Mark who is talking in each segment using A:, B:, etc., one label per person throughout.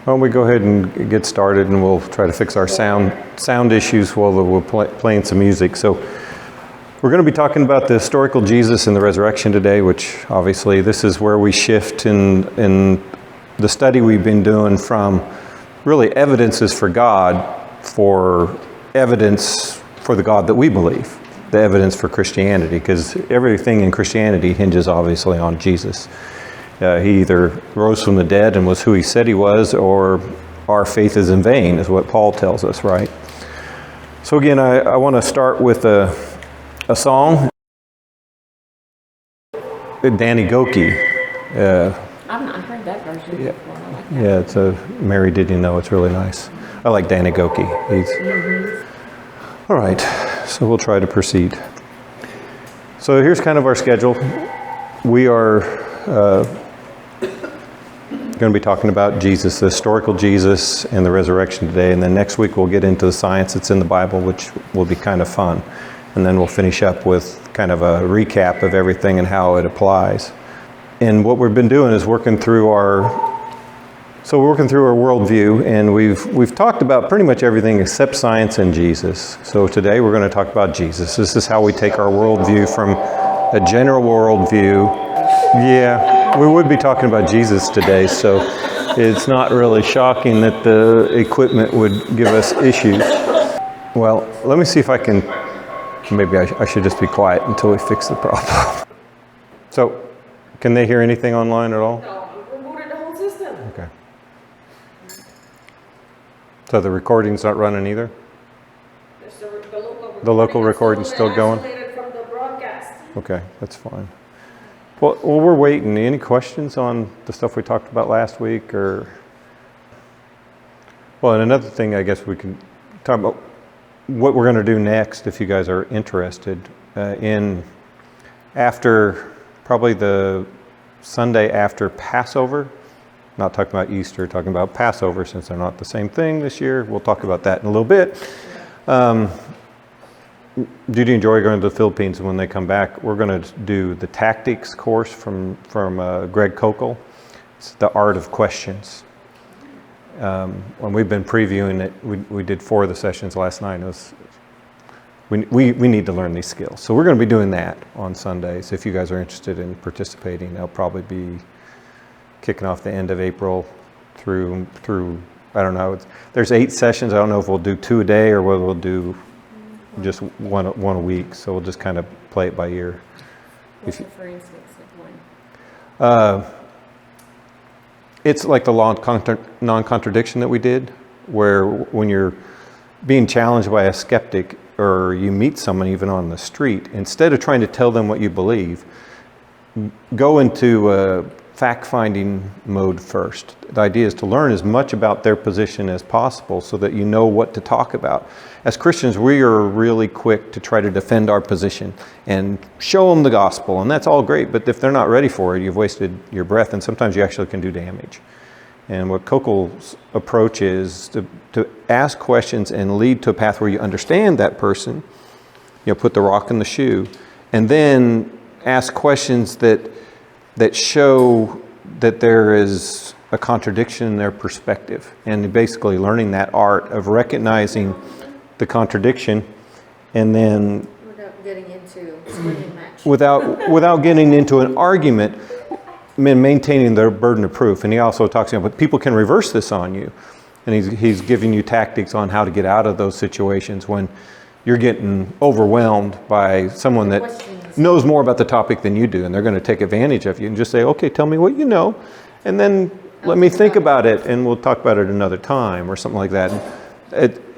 A: Why don't we go ahead and get started, and we'll try to fix our sound issues while we're playing some music. So we're going to be talking about the historical Jesus and the resurrection today, which obviously this is where we shift in the study we've been doing from really evidences for God for evidence for the God that we believe, the evidence for Christianity, because everything in Christianity hinges obviously on Jesus. He either rose from the dead and was who he said he was, or our faith is in vain, is what Paul tells us, right? So again, I want to start with a song. Danny Goki.
B: I've not heard that version before. I like that.
A: Yeah, it's a Mary Did You Know. It's really nice. I like Danny Goki. All right, so we'll try to proceed. So here's kind of our schedule. We are going to be talking about Jesus, the historical Jesus, and the resurrection today. And then next week we'll get into the science that's in the Bible, which will be kind of fun. And then we'll finish up with kind of a recap of everything and how it applies. And what we've been doing is working through our worldview, and we've talked about pretty much everything except science and Jesus. So today we're going to talk about Jesus. This is how we take our worldview from a general worldview. Yeah, we would be talking about Jesus today, so it's not really shocking that the equipment would give us issues. Well, let me see if I can, maybe I should just be quiet until we fix the problem. So, can they hear anything online at all?
B: No, we rebooted the whole system.
A: Okay. So the recording's not running either? The local recording's still going?
B: Isolated from the broadcast.
A: Okay, that's fine. Well, we're waiting. Any questions on the stuff we talked about last week, or? Well, and another thing, I guess we can talk about what we're going to do next, if you guys are interested, after probably the Sunday after Passover. Not talking about Easter, talking about Passover, since they're not the same thing this year. We'll talk about that in a little bit. Did you enjoy going to the Philippines? And when they come back, we're going to do the tactics course from Greg Kokel. It's the art of questions. When we've been previewing it, we did 4 of the sessions last night. We need to learn these skills. So we're going to be doing that on Sundays. If you guys are interested in participating, they'll probably be kicking off the end of April through I don't know. There's 8 sessions. I don't know if we'll do 2 a day or whether we'll do just one a week. So we'll just kind of play it by ear.
B: What's for instance of one?
A: It's like the law of non-contradiction that we did, where when you're being challenged by a skeptic or you meet someone even on the street, instead of trying to tell them what you believe, go into fact-finding mode first. The idea is to learn as much about their position as possible so that you know what to talk about. As Christians, we are really quick to try to defend our position and show them the gospel, and that's all great, but if they're not ready for it, you've wasted your breath, and sometimes you actually can do damage. And what Kokel's approach is to ask questions and lead to a path where you understand that person, put the rock in the shoe, and then ask questions that show that there is a contradiction in their perspective, and basically learning that art of recognizing the contradiction, and then
B: Without getting into a swinging match.
A: without getting into an argument, maintaining their burden of proof. And he also talks about, but people can reverse this on you, and he's giving you tactics on how to get out of those situations when you're getting overwhelmed by someone that knows more about the topic than you do, and they're going to take advantage of you, and just say, okay, tell me what you know, and then let me think about it, and we'll talk about it another time, or something like that.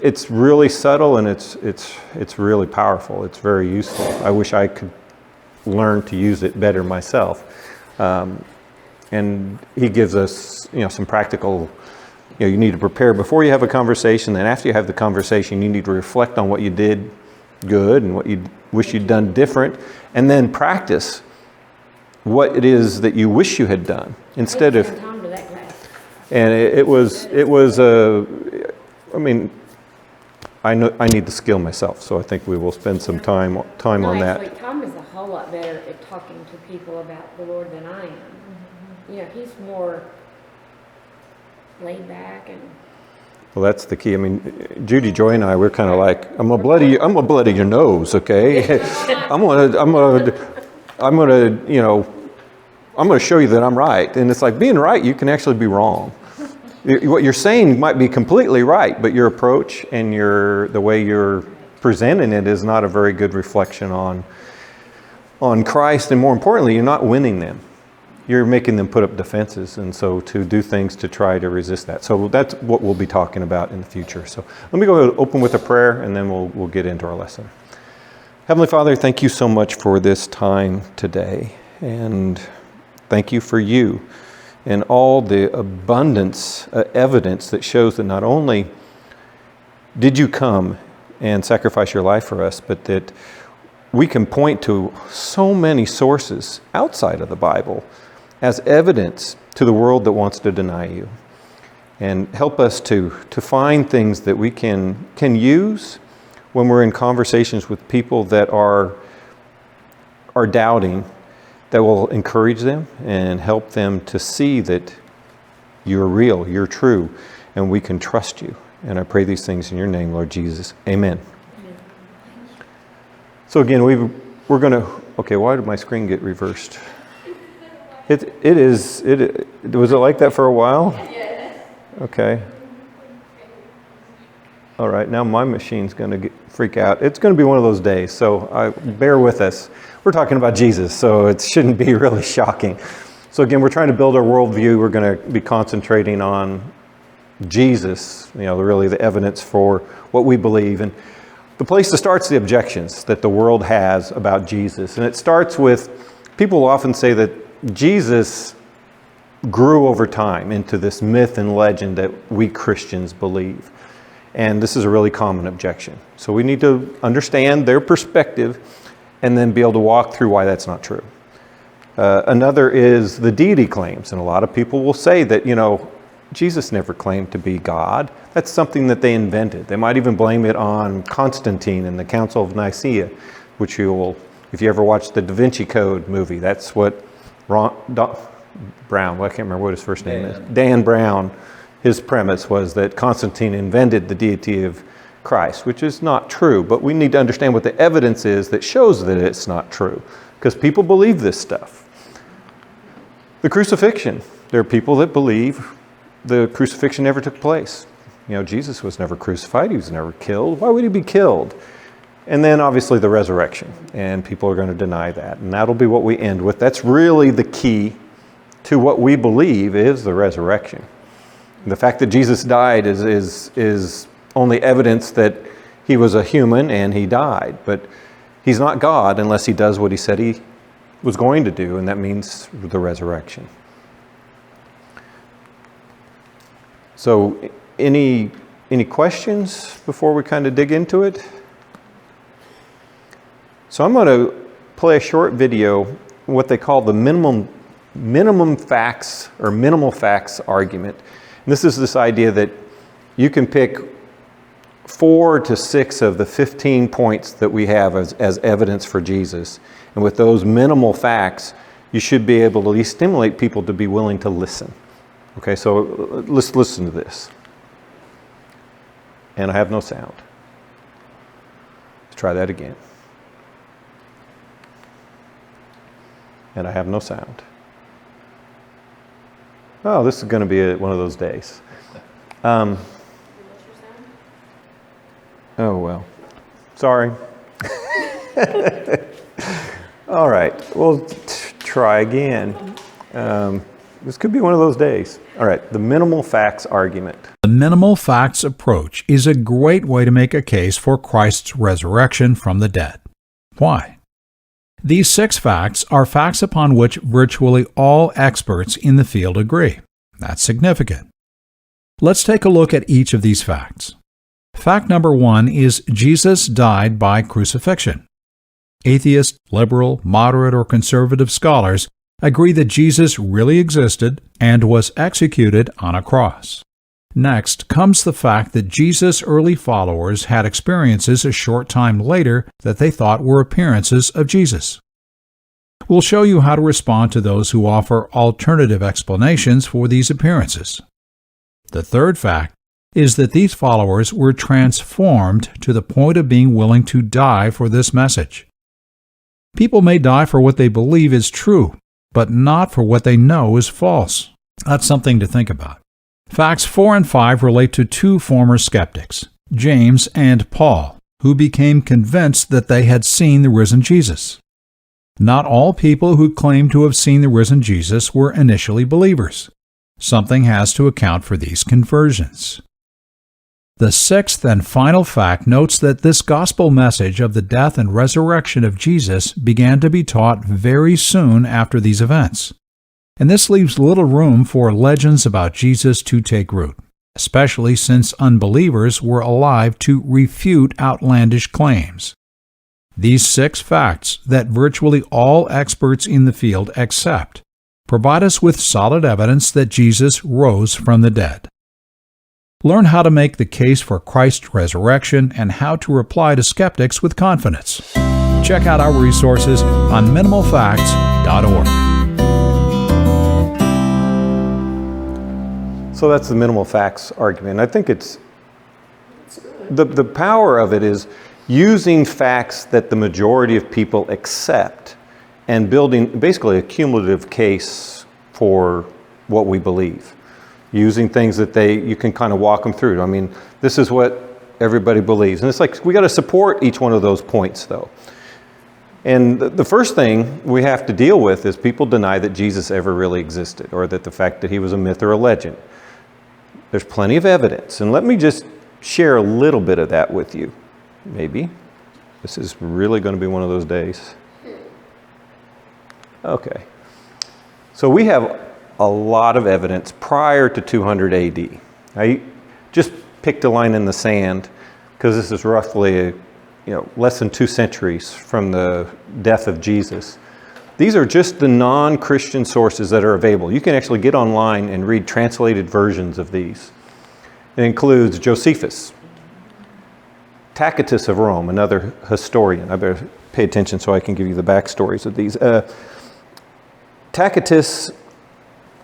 A: It's really subtle, and it's really powerful. It's very useful. I wish I could learn to use it better myself. And he gives us, some practical. You need to prepare before you have a conversation. Then after you have the conversation, you need to reflect on what you did good and what you wish you'd done different, and then practice what it is that you wish you had done instead of. And it was. I know I need the skill myself, so I think we will spend some time on that.
B: Actually, Tom is a whole lot better at talking to people about the Lord than I am. He's more laid back and.
A: Well, that's the key. I mean, Judy, Joy, and I, we're kind of like, I'm gonna bloody your nose, okay? I'm gonna, I'm gonna show you that I'm right. And it's like being right, you can actually be wrong. What you're saying might be completely right, but your approach and the way you're presenting it is not a very good reflection on Christ, and more importantly, you're not winning them. You're making them put up defenses, and so to do things to try to resist that. So that's what we'll be talking about in the future. So let me go ahead and open with a prayer, and then we'll get into our lesson. Heavenly Father, thank you so much for this time today, and thank you for you and all the abundance evidence that shows that not only did you come and sacrifice your life for us, but that we can point to so many sources outside of the Bible as evidence to the world that wants to deny you. And help us to find things that we can use when we're in conversations with people that are doubting, that will encourage them and help them to see that you're real, you're true, and we can trust you. And I pray these things in your name, Lord Jesus. Amen. So again, we're going to, okay, why did my screen get reversed? Was it like that for a while? Okay. All right, now my machine's going to freak out. It's going to be one of those days, so bear with us. We're talking about Jesus, so it shouldn't be really shocking. So again, we're trying to build our worldview. We're going to be concentrating on Jesus, really the evidence for what we believe. And the place to start is the objections that the world has about Jesus. And it starts with, people often say that Jesus grew over time into this myth and legend that we Christians believe. And this is a really common objection. So we need to understand their perspective and then be able to walk through why that's not true. Another is the deity claims. And a lot of people will say that, Jesus never claimed to be God. That's something that they invented. They might even blame it on Constantine and the Council of Nicaea, which you will, if you ever watched the Da Vinci Code movie, that's what Brown, well, I can't remember what his first name is. Dan Brown, his premise was that Constantine invented the deity of Christ, which is not true. But we need to understand what the evidence is that shows that it's not true, because people believe this stuff. The crucifixion. There are people that believe the crucifixion never took place. Jesus was never crucified. He was never killed. Why would he be killed? And then obviously the resurrection. And people are going to deny that. And that'll be what we end with. That's really the key to what we believe is the resurrection. The fact that Jesus died is only evidence that he was a human and he died. But he's not God unless he does what he said he was going to do, and that means the resurrection. So any questions before we kind of dig into it? So I'm going to play a short video, what they call the minimum facts or minimal facts argument. And this is this idea that you can pick 4 to 6 of the 15 points that we have as evidence for Jesus. And with those minimal facts, you should be able to at least stimulate people to be willing to listen. Okay, so let's listen to this. And I have no sound. Let's try that again. And I have no sound. Oh, this is going to be one of those days. Oh, well. Sorry. All right. We'll try again. This could be one of those days. All right. The minimal facts argument.
C: The minimal facts approach is a great way to make a case for Christ's resurrection from the dead. Why? These 6 facts are facts upon which virtually all experts in the field agree. That's significant. Let's take a look at each of these facts. Fact number 1 is Jesus died by crucifixion. Atheist, liberal, moderate, or conservative scholars agree that Jesus really existed and was executed on a cross. Next comes the fact that Jesus' early followers had experiences a short time later that they thought were appearances of Jesus. We'll show you how to respond to those who offer alternative explanations for these appearances. The third fact is that these followers were transformed to the point of being willing to die for this message. People may die for what they believe is true, but not for what they know is false. That's something to think about. Facts 4 and 5 relate to two former skeptics, James and Paul, who became convinced that they had seen the risen Jesus. Not all people who claim to have seen the risen Jesus were initially believers. Something has to account for these conversions. The sixth and final fact notes that this gospel message of the death and resurrection of Jesus began to be taught very soon after these events. And this leaves little room for legends about Jesus to take root, especially since unbelievers were alive to refute outlandish claims. These 6 facts that virtually all experts in the field accept provide us with solid evidence that Jesus rose from the dead. Learn how to make the case for Christ's resurrection and how to reply to skeptics with confidence. Check out our resources on minimalfacts.org.
A: So that's the minimal facts argument. I think it's the power of it is using facts that the majority of people accept and building basically a cumulative case for what we believe. Using things that you can kind of walk them through. I mean, this is what everybody believes. And it's like, we got to support each one of those points, though. And the first thing we have to deal with is people deny that Jesus ever really existed, or that the fact that he was a myth or a legend. There's plenty of evidence. And let me just share a little bit of that with you. Maybe. This is really going to be one of those days. Okay. So we have a lot of evidence prior to 200 AD. I just picked a line in the sand because this is roughly less than 2 centuries from the death of Jesus. These are just the non-Christian sources that are available. You can actually get online and read translated versions of these. It includes Josephus, Tacitus of Rome, another historian. I better pay attention so I can give you the backstories of these. Tacitus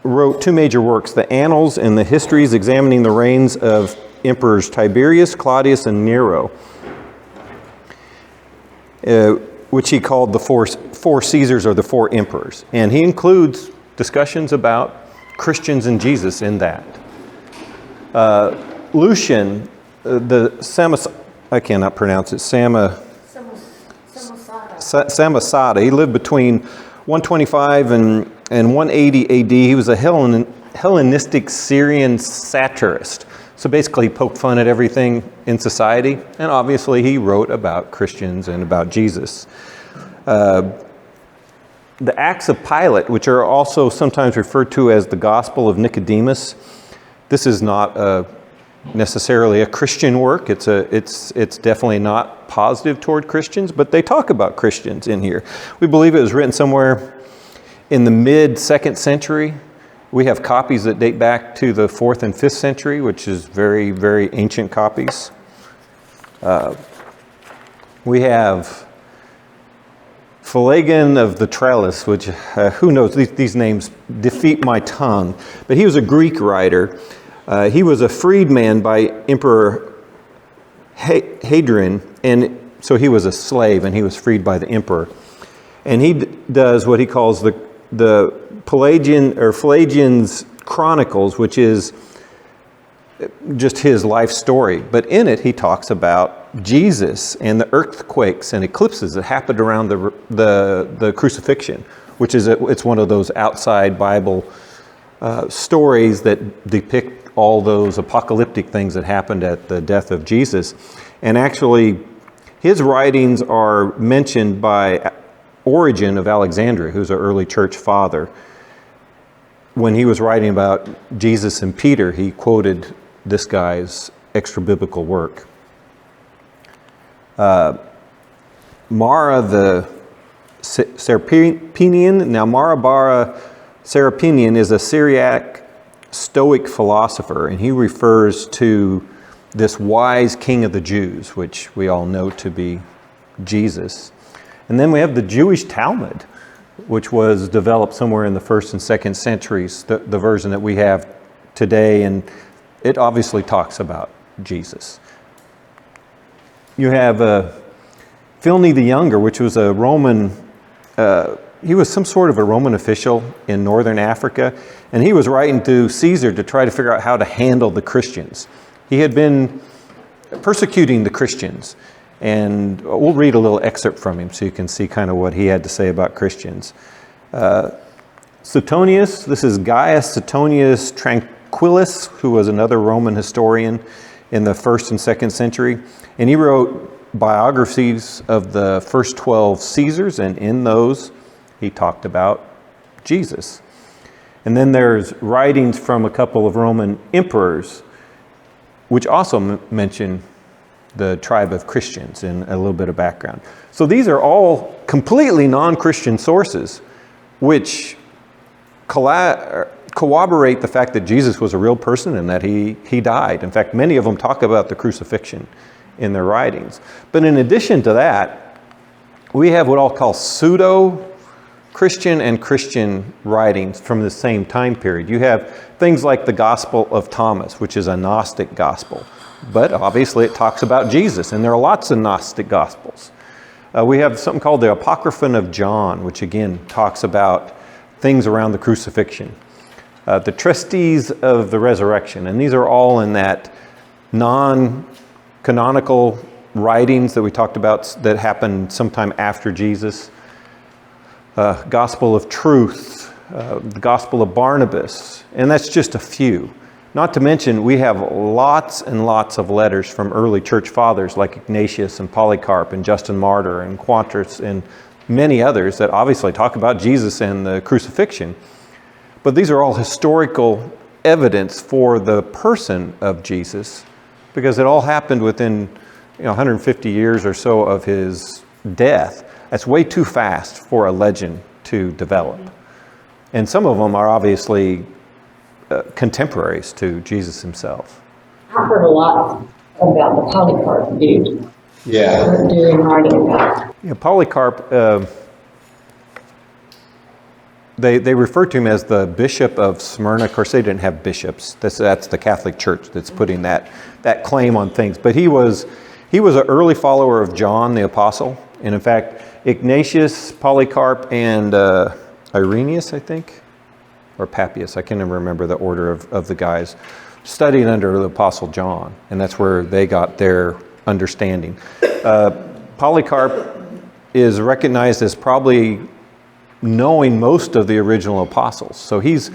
A: wrote 2 major works, the Annals and the Histories, examining the reigns of emperors Tiberius, Claudius, and Nero, which he called the four Caesars or the 4 emperors. And he includes discussions about Christians and Jesus in that. Lucian, I cannot pronounce it, Samosata. He lived between 125 and 180 AD. He was a Hellenistic Syrian satirist. So basically he poked fun at everything in society. And obviously he wrote about Christians and about Jesus. The Acts of Pilate, which are also sometimes referred to as the Gospel of Nicodemus. This is not necessarily a Christian work. It's definitely not positive toward Christians, but they talk about Christians in here. We believe it was written somewhere in the mid-2nd century. We have copies that date back to the 4th and 5th century, which is very, very ancient copies. We have Phlegon of the Trellis, which, who knows, these names defeat my tongue. But he was a Greek writer. He was a freedman by Emperor Hadrian, and so he was a slave, and he was freed by the emperor. And he does what he calls the Pelagian or Pelagian's Chronicles, which is just his life story. But in it, he talks about Jesus and the earthquakes and eclipses that happened around the crucifixion, which is it's one of those outside Bible stories that depict all those apocalyptic things that happened at the death of Jesus. And actually, his writings are mentioned by Origen of Alexandria, who's an early church father. When he was writing about Jesus and Peter, he quoted this guy's extra-biblical work. Mara the Serapinian. Now, Mara Bara Serapinian is a Syriac Stoic philosopher, and he refers to this wise king of the Jews, which we all know to be Jesus. And then we have the Jewish Talmud, which was developed somewhere in the 1st and 2nd centuries, the version that we have today. And it obviously talks about Jesus. You have Philny the Younger, which was a Roman, he was some sort of a Roman official in northern Africa, and he was writing to Caesar to try to figure out how to handle the Christians. He had been persecuting the Christians, and we'll read a little excerpt from him so you can see kind of what he had to say about Christians. Suetonius, this is Gaius Suetonius Tranquillus, who was another Roman historian in the 1st and 2nd century, and he wrote biographies of the first 12 Caesars, and in those he talked about Jesus. And then there's writings from a couple of Roman emperors, which also mention the tribe of Christians and a little bit of background. So these are all completely non-Christian sources, which corroborate the fact that Jesus was a real person and that he died. In fact, many of them talk about the crucifixion in their writings. But in addition to that, we have what I'll call pseudo-Christian and Christian writings from the same time period. You have things like the Gospel of Thomas, which is a Gnostic gospel. But obviously it talks about Jesus, and there are lots of Gnostic gospels. We have something called the Apocryphon of John, which again talks about things around the crucifixion. The Trustees of the Resurrection, and these are all in that non-canonical writings that we talked about that happened sometime after Jesus. Gospel of Truth, the Gospel of Barnabas, and that's just a few. Not to mention, we have lots and lots of letters from early church fathers like Ignatius and Polycarp and Justin Martyr and Quintus and many others that obviously talk about Jesus and the crucifixion. But these are all historical evidence for the person of Jesus, because it all happened within 150 years or so of his death. That's way too fast for a legend to develop. And some of them are obviously contemporaries to Jesus himself.
B: I've heard a lot about the Polycarp dude.
D: Yeah.
B: Doing writing about.
A: Yeah, Polycarp, they refer to him as the Bishop of Smyrna. Of course, they didn't have bishops. That's the Catholic Church that's putting that claim on things. But he was an early follower of John the Apostle. And in fact, Ignatius, Polycarp, and Irenaeus, I think, or Papias, I can't even remember the order of the guys, studied under the Apostle John. And that's where they got their understanding. Polycarp is recognized as probably knowing most of the original apostles. So he's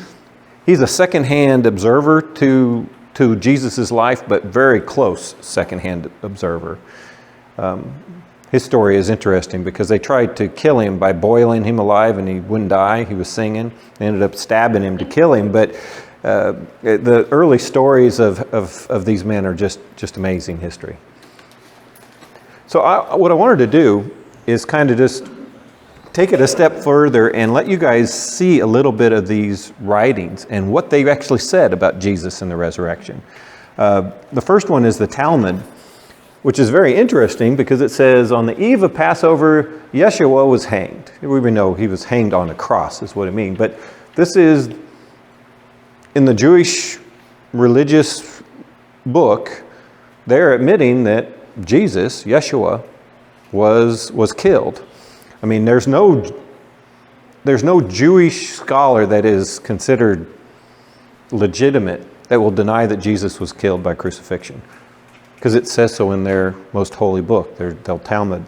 A: a second-hand observer to Jesus' life, but very close second-hand observer. His story is interesting because they tried to kill him by boiling him alive and he wouldn't die. He was singing. They ended up stabbing him to kill him. But the early stories of these men are just amazing history. So what I wanted to do is kind of just take it a step further and let you guys see a little bit of these writings and what they actually said about Jesus and the resurrection. The first one is the Talmud, which is very interesting because it says, on the eve of Passover, Yeshua was hanged. We know he was hanged on a cross is what it means. But this is, in the Jewish religious book, they're admitting that Jesus, Yeshua, was killed. I mean, there's no Jewish scholar that is considered legitimate that will deny that Jesus was killed by crucifixion, because it says so in their most holy book, their Talmud.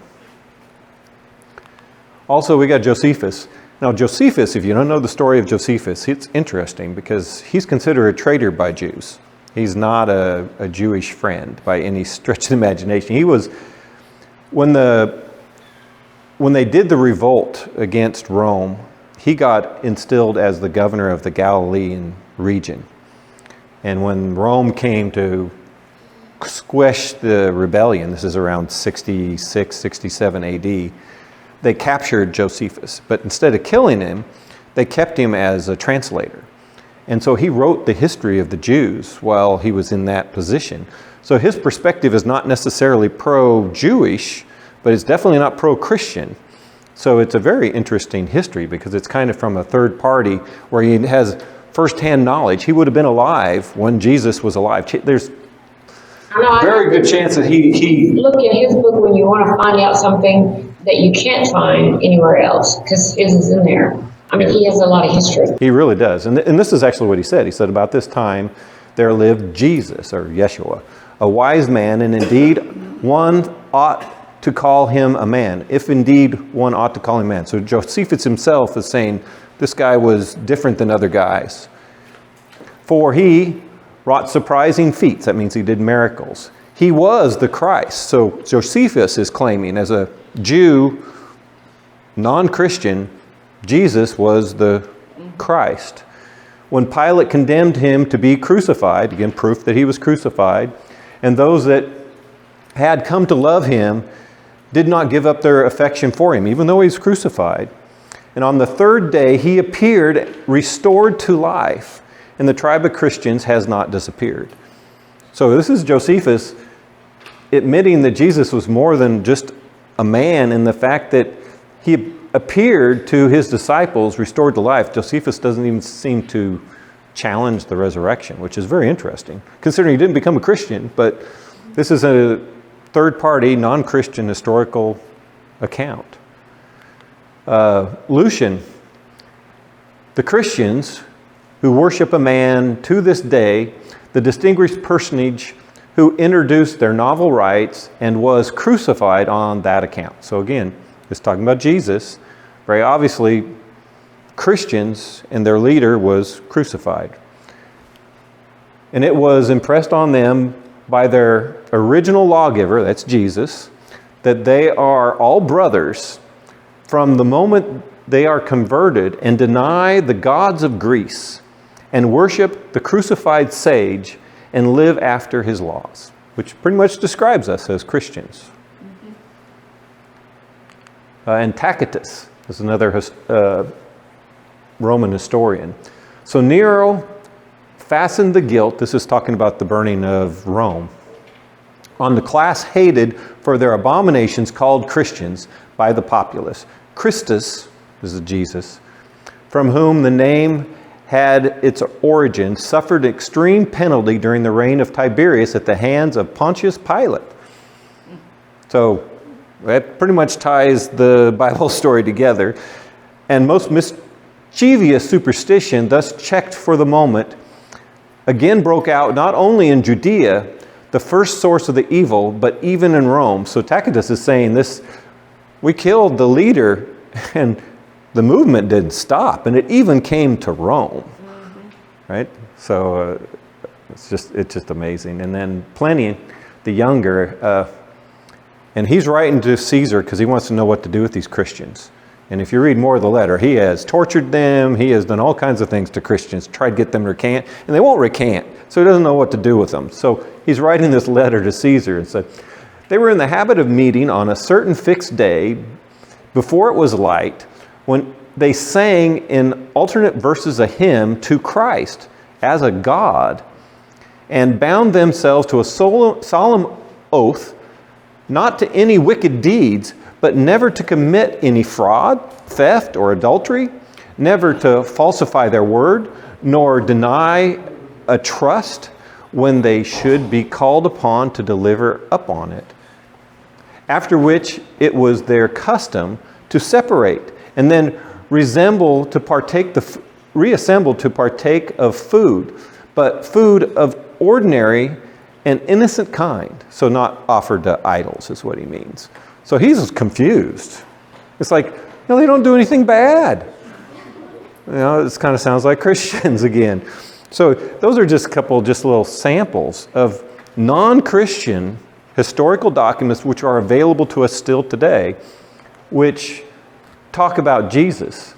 A: Also, we got Josephus. Now, Josephus, if you don't know the story of Josephus, it's interesting because he's considered a traitor by Jews. He's not a Jewish friend by any stretch of the imagination. He was, when they did the revolt against Rome, he got instilled as the governor of the Galilean region. And when Rome came to squish the rebellion, this is around 66, 67 AD, they captured Josephus. But instead of killing him, they kept him as a translator. And so he wrote the history of the Jews while he was in that position. So his perspective is not necessarily pro-Jewish, but it's definitely not pro-Christian. So it's a very interesting history because it's kind of from a third party where he has firsthand knowledge. He would have been alive when Jesus was alive. There's
B: I know,
A: a very good chance that he
B: look in his book when you want to find out something that you can't find anywhere else, because his is in there. I mean, he has a lot of history.
A: He really does. And this is actually what he said. He said, about this time there lived Jesus, or Yeshua, a wise man, and indeed one ought to call him a man, if indeed one ought to call him a man. So Josephus himself is saying this guy was different than other guys. For he wrought surprising feats. That means he did miracles. He was the Christ. So Josephus is claiming, as a Jew, non-Christian, Jesus was the Christ. When Pilate condemned him to be crucified, again, proof that he was crucified, and those that had come to love him did not give up their affection for him, even though he was crucified. And on the third day, he appeared restored to life, and the tribe of Christians has not disappeared. So this is Josephus admitting that Jesus was more than just a man, in the fact that he appeared to his disciples restored to life. Josephus doesn't even seem to challenge the resurrection, which is very interesting, considering he didn't become a Christian, but this is a third-party, non-Christian historical account. Lucian, the Christians who worship a man to this day, the distinguished personage who introduced their novel rites and was crucified on that account. So again, it's talking about Jesus. Very obviously, Christians and their leader was crucified. And it was impressed on them by their original lawgiver, that's Jesus, that they are all brothers from the moment they are converted and deny the gods of Greece and worship the crucified sage and live after his laws, which pretty much describes us as Christians. And Tacitus is another Roman historian. So Nero fastened the guilt, this is talking about the burning of Rome, on the class hated for their abominations called Christians by the populace. Christus, this is Jesus, from whom the name had its origin, suffered extreme penalty during the reign of Tiberius at the hands of Pontius Pilate. So that pretty much ties the Bible story together. And most mischievous superstition, thus checked for the moment, again broke out not only in Judea, the first source of the evil, but even in Rome. So Tacitus is saying this, we killed the leader and the movement didn't stop, and it even came to Rome, right? So it's just amazing. And then Pliny, the younger, and he's writing to Caesar because he wants to know what to do with these Christians. And if you read more of the letter, he has tortured them, he has done all kinds of things to Christians, tried to get them to recant, and they won't recant, so he doesn't know what to do with them. So he's writing this letter to Caesar and said, they were in the habit of meeting on a certain fixed day before it was light, when they sang in alternate verses a hymn to Christ as a God, and bound themselves to a solemn oath not to any wicked deeds, but never to commit any fraud, theft, or adultery, never to falsify their word, nor deny a trust when they should be called upon to deliver up on it. After which it was their custom to separate and then reassemble to partake of food, but food of ordinary and innocent kind, so not offered to idols is what he means. So he's confused. It's like, they don't do anything bad. This kind of sounds like Christians again. So those are just a couple, little samples of non-Christian historical documents which are available to us still today, which talk about Jesus.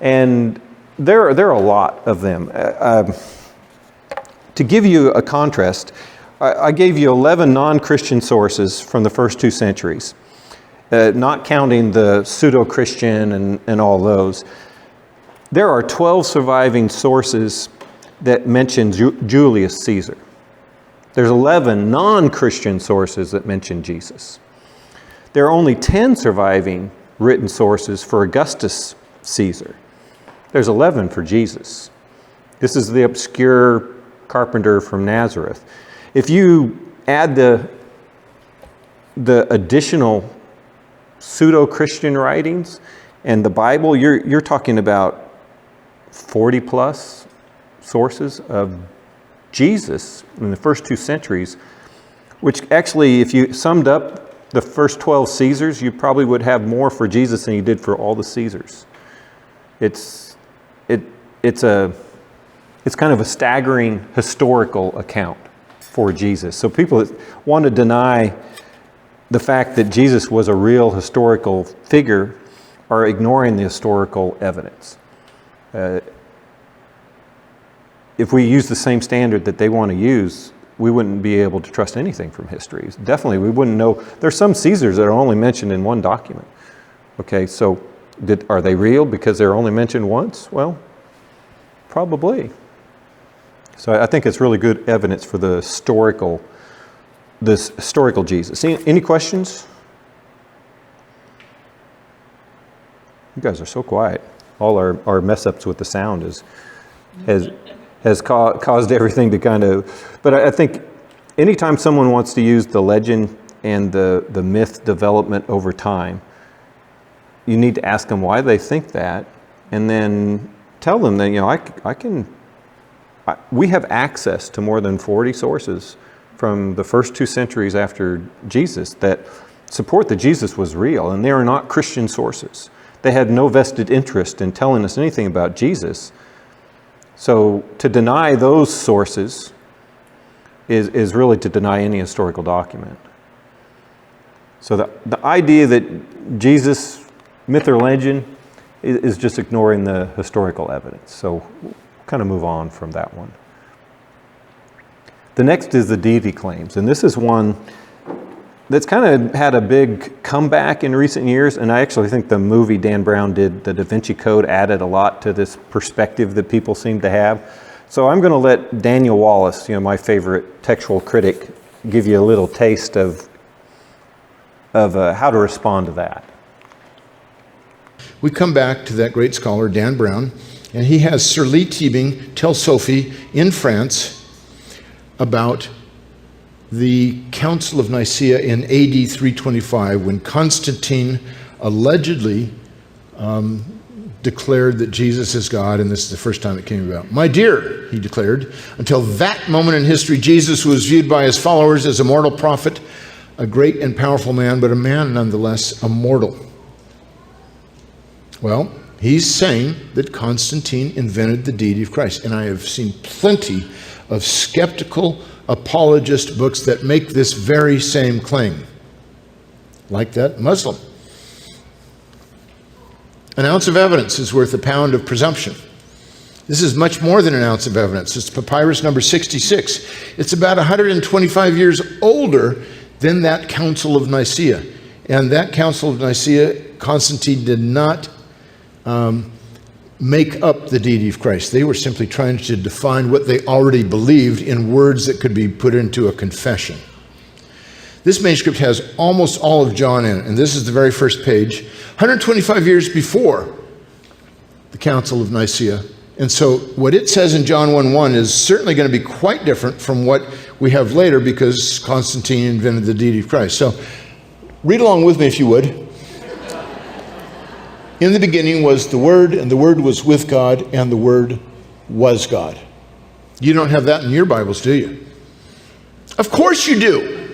A: And there are a lot of them. To give you a contrast, I gave you 11 non-Christian sources from the first 2 centuries, not counting the pseudo-Christian and all those. There are 12 surviving sources that mention Julius Caesar. There's 11 non-Christian sources that mention Jesus. There are only 10 surviving written sources for Augustus Caesar. There's 11 for Jesus. This is the obscure carpenter from Nazareth. If you add the additional pseudo-Christian writings and the Bible, you're talking about 40 plus sources of Jesus in the first 2 centuries, which actually, if you summed up the first 12 Caesars, you probably would have more for Jesus than you did for all the Caesars. It's kind of a staggering historical account for Jesus. So people that want to deny the fact that Jesus was a real historical figure are ignoring the historical evidence. If we use the same standard that they want to use, we wouldn't be able to trust anything from history. Definitely, we wouldn't know. There's some Caesars that are only mentioned in one document. Okay, so are they real because they're only mentioned once? Well, probably. So I think it's really good evidence for this historical Jesus. Any questions? You guys are so quiet. All our mess ups with the sound has caused everything to kind of, but I think anytime someone wants to use the legend and the myth development over time, you need to ask them why they think that, and then tell them that, we have access to more than 40 sources from the first 2 centuries after Jesus that support that Jesus was real, and they are not Christian sources. They had no vested interest in telling us anything about Jesus. So to deny those sources is really to deny any historical document. So the idea that Jesus, myth or legend, is just ignoring the historical evidence. So we'll kind of move on from that one. The next is the deity claims, and this is one that's kind of had a big comeback in recent years, and I actually think the movie Dan Brown did, The Da Vinci Code, added a lot to this perspective that people seem to have. So I'm going to let Daniel Wallace, my favorite textual critic, give you a little taste of how to respond to that.
D: We come back to that great scholar, Dan Brown, and he has Sir Lee Teabing tell Sophie in France about the Council of Nicaea in AD 325, when Constantine allegedly declared that Jesus is God, and this is the first time it came about. My dear, he declared, until that moment in history, Jesus was viewed by his followers as a mortal prophet, a great and powerful man, but a man nonetheless, a mortal. Well, he's saying that Constantine invented the deity of Christ, and I have seen plenty of skeptical apologist books that make this very same claim, like that Muslim. An ounce of evidence is worth a pound of presumption. This is much more than an ounce of evidence. It's papyrus number 66. It's about 125 years older than that Council of Nicaea. And that Council of Nicaea, Constantine did not make up the deity of Christ. They were simply trying to define what they already believed in words that could be put into a confession. This manuscript has almost all of John in it, and this is the very first page, 125 years before the Council of Nicaea. And so what it says in John 1:1 is certainly going to be quite different from what we have later, because Constantine invented the deity of Christ. So read along with me if you would. In the beginning was the Word, and the Word was with God, and the Word was God. You don't have that in your Bibles, do you? Of course you do.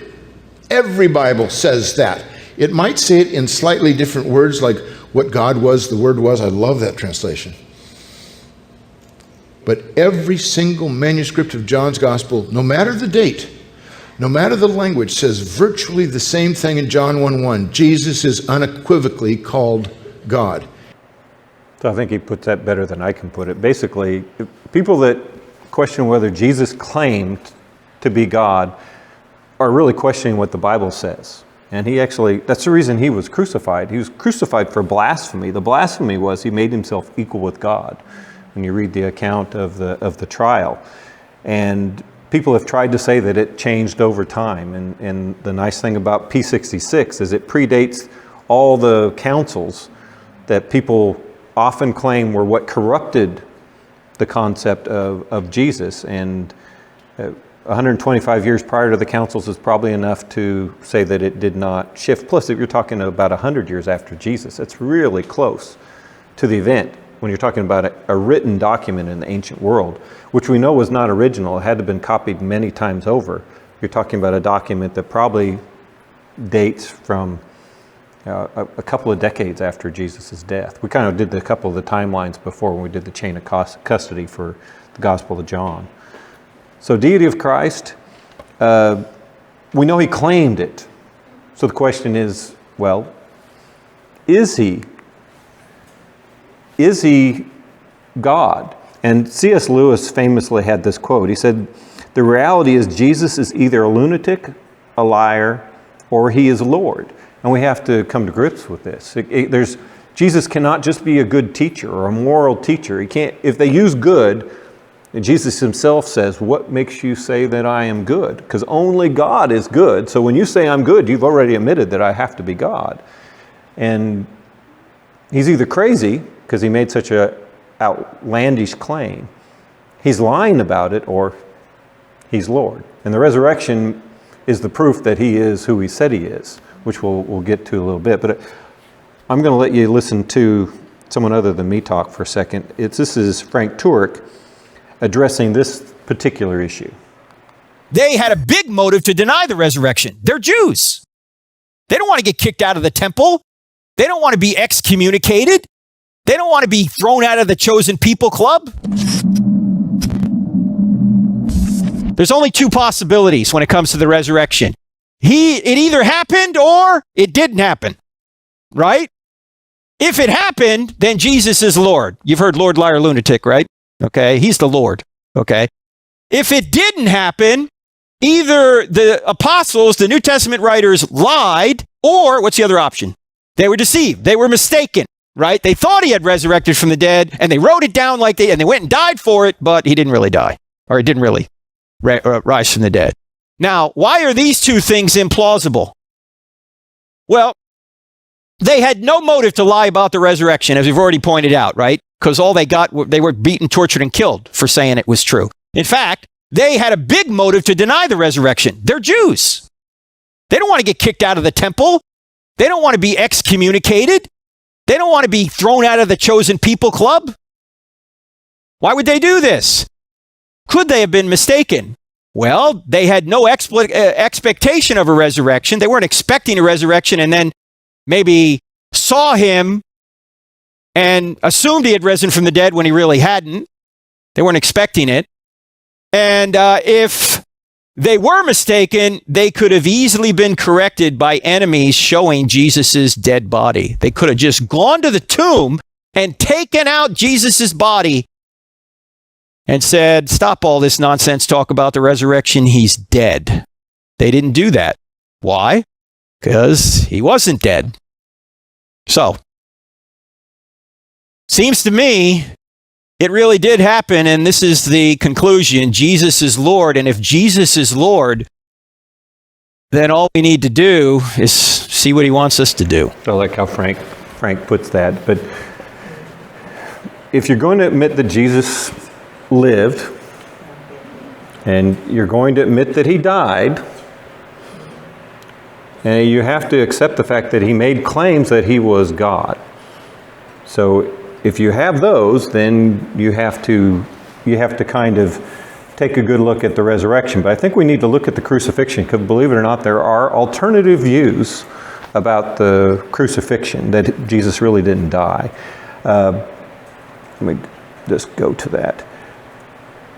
D: Every Bible says that. It might say it in slightly different words, like what God was, the Word was. I love that translation. But every single manuscript of John's Gospel, no matter the date, no matter the language, says virtually the same thing in John 1:1. Jesus is unequivocally called God.
A: So I think he puts that better than I can put it. Basically, people that question whether Jesus claimed to be God are really questioning what the Bible says. And that's the reason he was crucified. He was crucified for blasphemy. The blasphemy was he made himself equal with God, when you read the account of the trial. And people have tried to say that it changed over time. And the nice thing about P66 is it predates all the councils that people often claim were what corrupted the concept of Jesus. And 125 years prior to the councils is probably enough to say that it did not shift. Plus, if you're talking about 100 years after Jesus, it's really close to the event when you're talking about a written document in the ancient world, which we know was not original. It had to have been copied many times over. You're talking about a document that probably dates from a couple of decades after Jesus' death. We kind of did a couple of the timelines before when we did the chain of custody for the Gospel of John. So deity of Christ, we know he claimed it. So the question is, well, is he God? And C.S. Lewis famously had this quote. He said, "The reality is Jesus is either a lunatic, a liar, or he is Lord." And we have to come to grips with this. Jesus cannot just be a good teacher or a moral teacher. He can't. If they use good, Jesus himself says, "What makes you say that I am good?" Because only God is good. So when you say I'm good, you've already admitted that I have to be God. And he's either crazy because he made such a outlandish claim, he's lying about it, or he's Lord. And the resurrection is the proof that he is who he said he is, which we'll get to a little bit. But I'm going to let you listen to someone other than me talk for a second. This is Frank Turek addressing this particular issue.
E: They had a big motive to deny the resurrection. They're Jews. They don't want to get kicked out of the temple. They don't want to be excommunicated. They don't want to be thrown out of the chosen people club. There's only two possibilities when it comes to the resurrection. It either happened or it didn't happen, right? If it happened, then Jesus is Lord. You've heard Lord, liar, lunatic, right? Okay, he's the Lord, okay? If it didn't happen, either the apostles, the New Testament writers, lied, or what's the other option? They were deceived. They were mistaken, right? They thought he had resurrected from the dead, and they wrote it down and they went and died for it, but he didn't really die, or he didn't really rise from the dead. Now, why are these two things implausible? Well, they had no motive to lie about the resurrection, as we've already pointed out, right? Because all they got, they were beaten, tortured, and killed for saying it was true. In fact, they had a big motive to deny the resurrection. They're Jews. They don't want to get kicked out of the temple. They don't want to be excommunicated. They don't want to be thrown out of the chosen people club. Why would they do this? Could they have been mistaken? Well, they had no expectation of a resurrection. They weren't expecting a resurrection and then maybe saw him and assumed he had risen from the dead when he really hadn't. They weren't expecting it. And if they were mistaken, they could have easily been corrected by enemies showing Jesus' dead body. They could have just gone to the tomb and taken out Jesus' body and said, "Stop all this nonsense talk about the resurrection. He's dead." They didn't do that. Why? Because he wasn't dead. So, seems to me it really did happen, and this is the conclusion. Jesus is Lord, and if Jesus is Lord, then all we need to do is see what he wants us to do.
A: I like how Frank puts that. But if you're going to admit that Jesus lived, and you're going to admit that he died, and you have to accept the fact that he made claims that he was God. So if you have those, then you have to kind of take a good look at the resurrection. But I think we need to look at the crucifixion, because believe it or not, there are alternative views about the crucifixion, that Jesus really didn't die. Let me just go to that.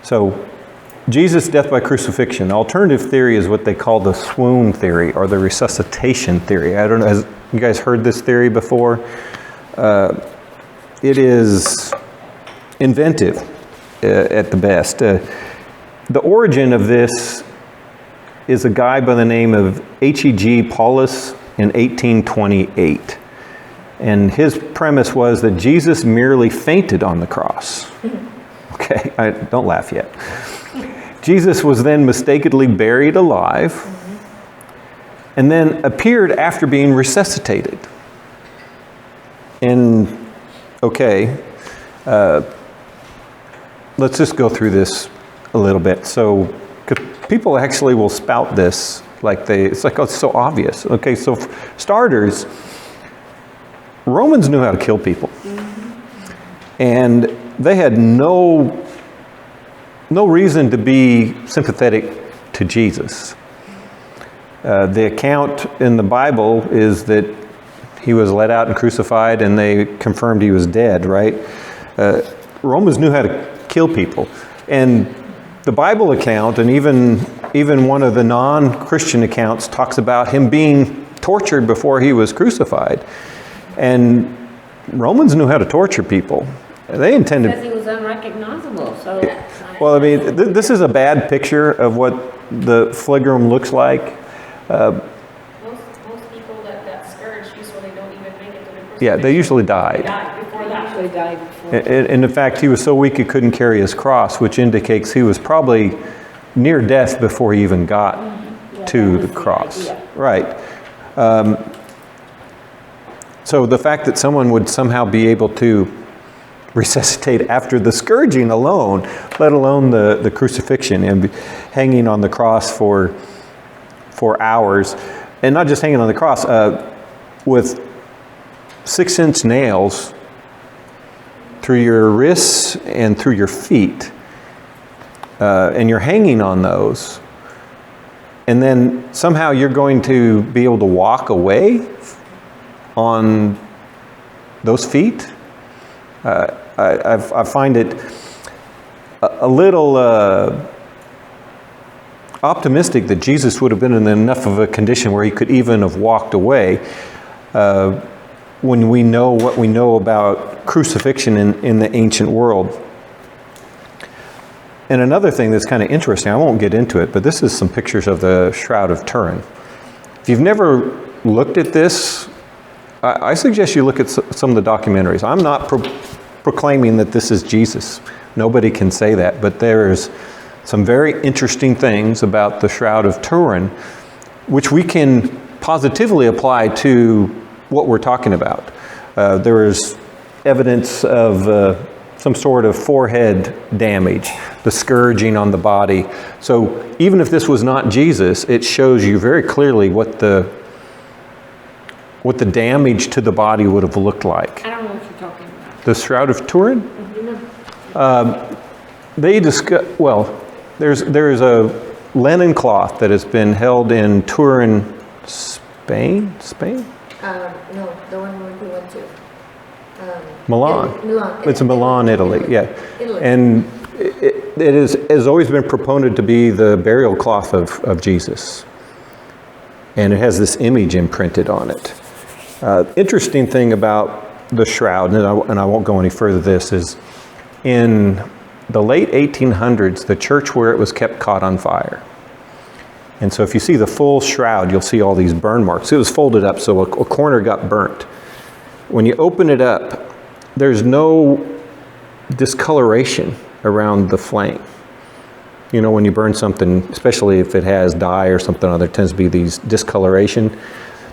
A: So, Jesus' death by crucifixion. The alternative theory is what they call the swoon theory, or the resuscitation theory. I don't know, has you guys heard this theory before? It is inventive at the best. The origin of this is a guy by the name of H.E.G. Paulus in 1828. And his premise was that Jesus merely fainted on the cross. Okay, don't laugh yet. Jesus was then mistakenly buried alive and then appeared after being resuscitated. And, okay, let's just go through this a little bit. So 'cause people actually will spout this it's like, oh, it's so obvious. Okay, so for starters, Romans knew how to kill people. And they had no reason to be sympathetic to Jesus. The account in the Bible is that he was let out and crucified, and they confirmed he was dead, right? Romans knew how to kill people. And the Bible account, and even one of the non-Christian accounts, talks about him being tortured before he was crucified. And Romans knew how to torture people. They intended...
F: Because he was unrecognizable, so...
A: Well, I mean, this is a bad picture of what the phlegrum looks like.
F: Most people that scourge usually don't even make it to the crucifixion.
A: Yeah, they usually died.
F: Before that. Usually died before.
A: And in fact, he was so weak he couldn't carry his cross, which indicates he was probably near death before he even got to the cross. Right. So the fact that someone would somehow be able to resuscitate after the scourging alone, let alone the crucifixion and hanging on the cross for hours, and not just hanging on the cross, with 6-inch nails through your wrists and through your feet, and you're hanging on those, and then somehow you're going to be able to walk away on those feet. I find it a little optimistic that Jesus would have been in enough of a condition where he could even have walked away when we know what we know about crucifixion in the ancient world. And another thing that's kind of interesting, I won't get into it, but this is some pictures of the Shroud of Turin. If you've never looked at this, I suggest you look at some of the documentaries. I'm not proclaiming that this is Jesus. Nobody can say that, but there's some very interesting things about the Shroud of Turin, which we can positively apply to what we're talking about. There is evidence of some sort of forehead damage, the scourging on the body. So even if this was not Jesus, it shows you very clearly what the damage to the body would have looked like.
F: I don't know what you're talking about.
A: The Shroud of Turin? They discuss, well, there is a linen cloth that has been held in Turin, Spain?
F: No, the one we went to.
A: Milan.
F: Milan.
A: It's in Milan, Italy, yeah.
F: Italy.
A: And it has always been proponed to be the burial cloth of Jesus. And it has this image imprinted on it. Interesting thing about the shroud, and I won't go any further this, is in the late 1800s, the church where it was kept caught on fire. And so if you see the full shroud, you'll see all these burn marks. It was folded up, so a corner got burnt. When you open it up, there's no discoloration around the flame. You know, when you burn something, especially if it has dye or something on there, tends to be these discoloration.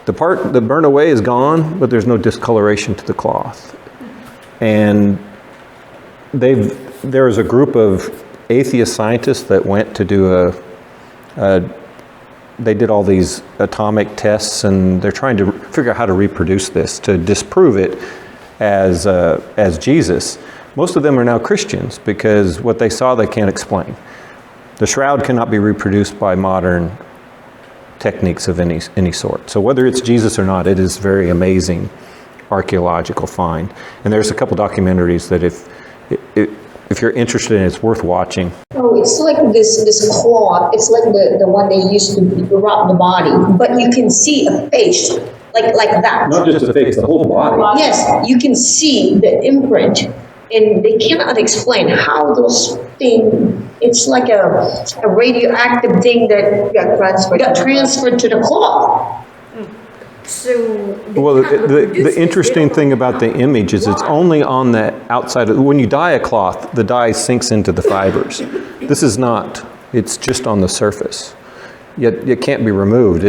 A: The part that burned away is gone, but there's no discoloration to the cloth. And there was a group of atheist scientists that went to do they did all these atomic tests, and they're trying to figure out how to reproduce this, to disprove it as Jesus. Most of them are now Christians because what they saw they can't explain. The shroud cannot be reproduced by modern techniques of any sort. So whether it's Jesus or not, it is very amazing archaeological find. And there's a couple documentaries that if you're interested in it, it's worth watching.
B: Oh, it's like this cloth. It's like the one they used to wrap the body, but you can see a face like that.
A: Not just the face, the whole body.
B: Yes, you can see the imprint, and they cannot explain how those things. It's like a radioactive thing that got transferred to the cloth.
F: So
A: Well, the interesting thing about the image is it's only on the outside. When you dye a cloth, the dye sinks into the fibers. This is not. It's just on the surface. Yet it can't be removed.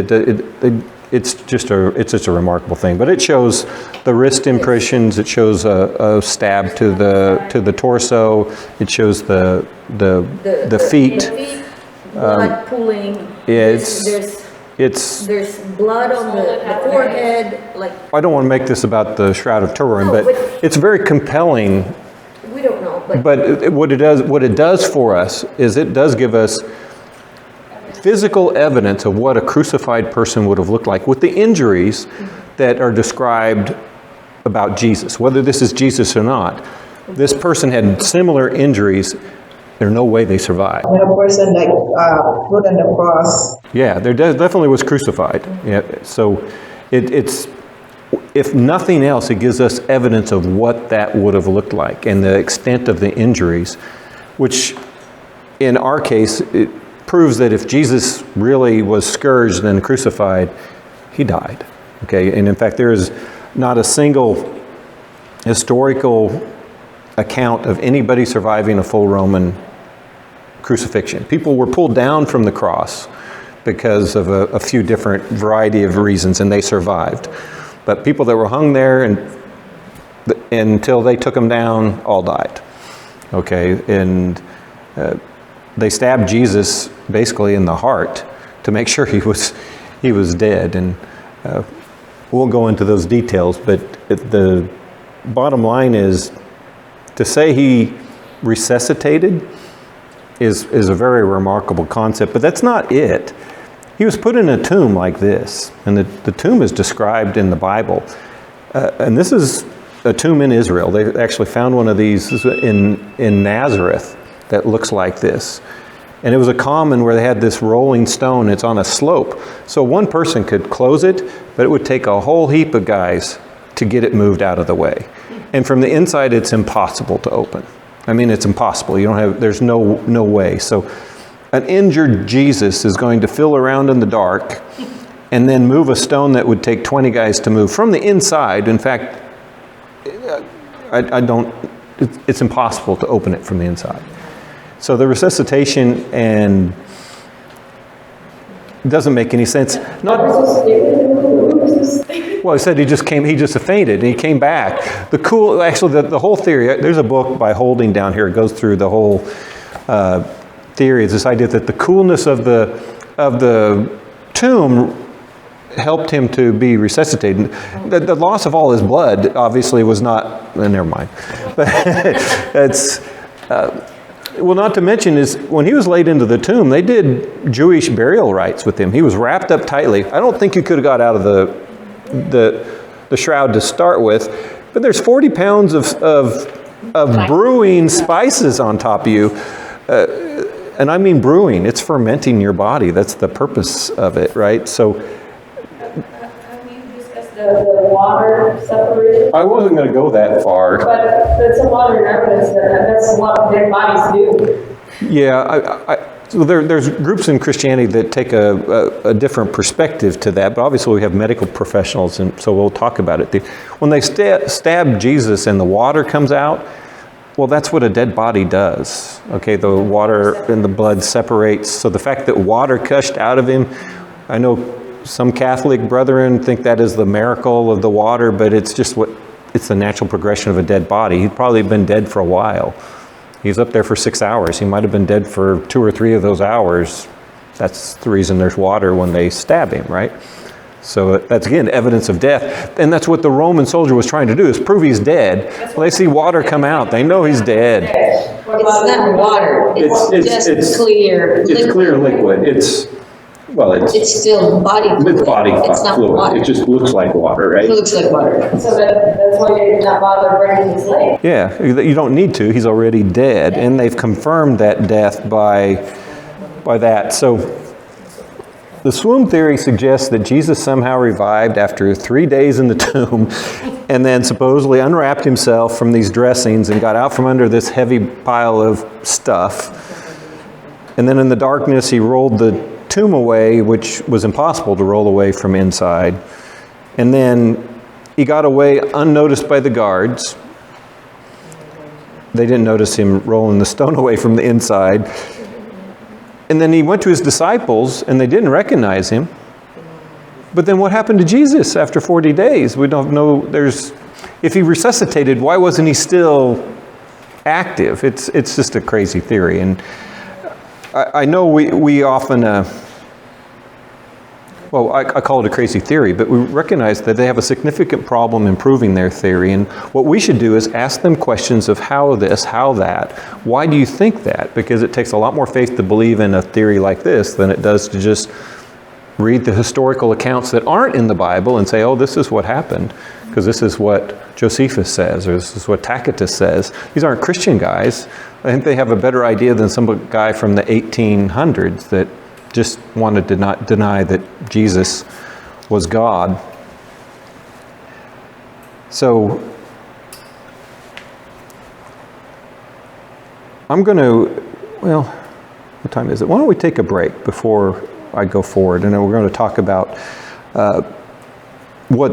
A: It's just a remarkable thing. But it shows the wrist impressions. It shows a stab to the torso. It shows the feet.
G: Blood pooling. There's blood on the forehead. Like,
A: I don't want to make this about the Shroud of Turin,
G: No,
A: but
G: but-
A: it's very compelling.
G: we don't know, but
A: But what it does for us is it does give us physical evidence of what a crucified person would have looked like with the injuries that are described about Jesus. Whether this is Jesus or not, this person had similar injuries. There's no way they survived.
H: And a person like put on the cross.
A: Yeah, there definitely was crucified. Yeah, so it's, if nothing else, it gives us evidence of what that would have looked like and the extent of the injuries, which in our case, it proves that if Jesus really was scourged and crucified, he died. Okay, and in fact, there is not a single historical account of anybody surviving a full Roman crucifixion. People were pulled down from the cross because of a few different variety of reasons, and they survived. But people that were hung there and until they took them down, all died. Okay, and they stabbed Jesus basically in the heart to make sure he was dead. And we won't go into those details, but the bottom line is to say he resuscitated is a very remarkable concept, but that's not it. He was put in a tomb like this, and the tomb is described in the Bible. And this is a tomb in Israel. They actually found one of these in Nazareth that looks like this. And it was a common where they had this rolling stone. It's on a slope. So one person could close it, but it would take a whole heap of guys to get it moved out of the way. And from the inside, it's impossible to open. I mean, it's impossible. There's no way. So an injured Jesus is going to fill around in the dark and then move a stone that would take 20 guys to move from the inside. In fact, it's impossible to open it from the inside. So the resuscitation and doesn't make any sense. Well, he said he just fainted and he came back. The whole theory, there's a book by Holding down here. It goes through the whole theory. It's this idea that the coolness of the tomb helped him to be resuscitated. The loss of all his blood obviously was not, never mind. But it's, well, not to mention is when he was laid into the tomb, they did Jewish burial rites with him. He was wrapped up tightly. I don't think you could have got out of the shroud to start with, but there's 40 pounds of brewing spices on top of you. And I mean brewing, it's fermenting your body. That's the purpose of it, right? So
F: Have you discussed the water separation?
A: I wasn't going to go that far.
F: But that's a modern evidence that's what dead bodies do.
A: Yeah, so there's groups in Christianity that take a different perspective to that, but obviously we have medical professionals, and so we'll talk about it. When they stab Jesus and the water comes out, well, that's what a dead body does. Okay, the water and the blood separates. So the fact that water gushed out of him, I know some Catholic brethren think that is the miracle of the water, but it's just it's the natural progression of a dead body. He'd probably been dead for a while. He's up there for 6 hours. He might have been dead for 2 or 3 of those hours. That's the reason there's water when they stab him, right? So that's, again, evidence of death. And that's what the Roman soldier was trying to do, is prove he's dead. Well, they see water come out. They know he's dead.
B: It's not water. It's just clear.
A: It's clear liquid. It's
B: still body fluid.
A: It's body
B: It's not
A: fluid.
B: water.
A: It just looks like water, right?
B: It looks like water.
F: So that's why they did not bother bringing his leg.
A: Yeah, you don't need to. He's already dead. And they've confirmed that death by that. So the swoon theory suggests that Jesus somehow revived after 3 days in the tomb and then supposedly unwrapped himself from these dressings and got out from under this heavy pile of stuff. And then in the darkness, he rolled the tomb away, which was impossible to roll away from inside. And then he got away unnoticed by the guards. They didn't notice him rolling the stone away from the inside. And then he went to his disciples, and they didn't recognize him. But then what happened to Jesus after 40 days? We don't know. If he resuscitated, why wasn't he still active? It's just a crazy theory. And I know we often, I call it a crazy theory, but we recognize that they have a significant problem in proving their theory. And what we should do is ask them questions of how this, how that. Why do you think that? Because it takes a lot more faith to believe in a theory like this than it does to just read the historical accounts that aren't in the Bible and say, oh, this is what happened, because this is what Josephus says, or this is what Tacitus says. These aren't Christian guys. I think they have a better idea than some guy from the 1800s that just wanted to not deny that Jesus was God. So I'm going to, what time is it? Why don't we take a break before I go forward, and then we're going to talk about what,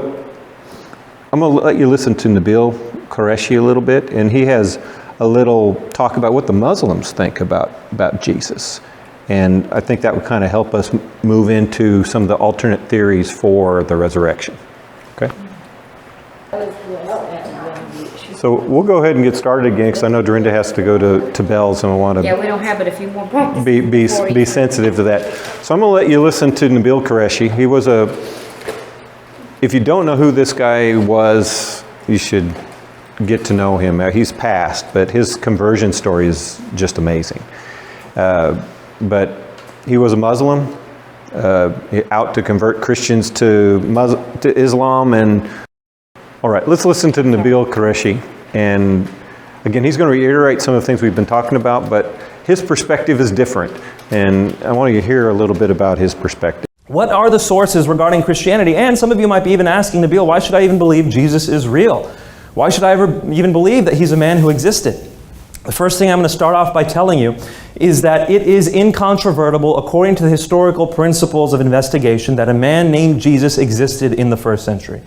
A: I'm going to let you listen to Nabil Qureshi a little bit, and he has a little talk about what the Muslims think about Jesus. And I think that would kind of help us move into some of the alternate theories for the resurrection. Okay? So we'll go ahead and get started again, because I know Dorinda has to go to Bell's, and I want to
G: Yeah, we don't have but a few more practices.
A: be sensitive to that. So I'm going to let you listen to Nabil Qureshi. He was if you don't know who this guy was, you should get to know him. He's passed, but his conversion story is just amazing. But he was a Muslim, out to convert Christians to Islam. And all right, let's listen to Nabil Qureshi. And again, he's going to reiterate some of the things we've been talking about, but his perspective is different. And I want you to hear a little bit about his perspective.
I: What are the sources regarding Christianity? And some of you might be even asking, Nabil, why should I even believe Jesus is real? Why should I ever even believe that he's a man who existed? The first thing I'm going to start off by telling you is that it is incontrovertible, according to the historical principles of investigation, that a man named Jesus existed in the first century.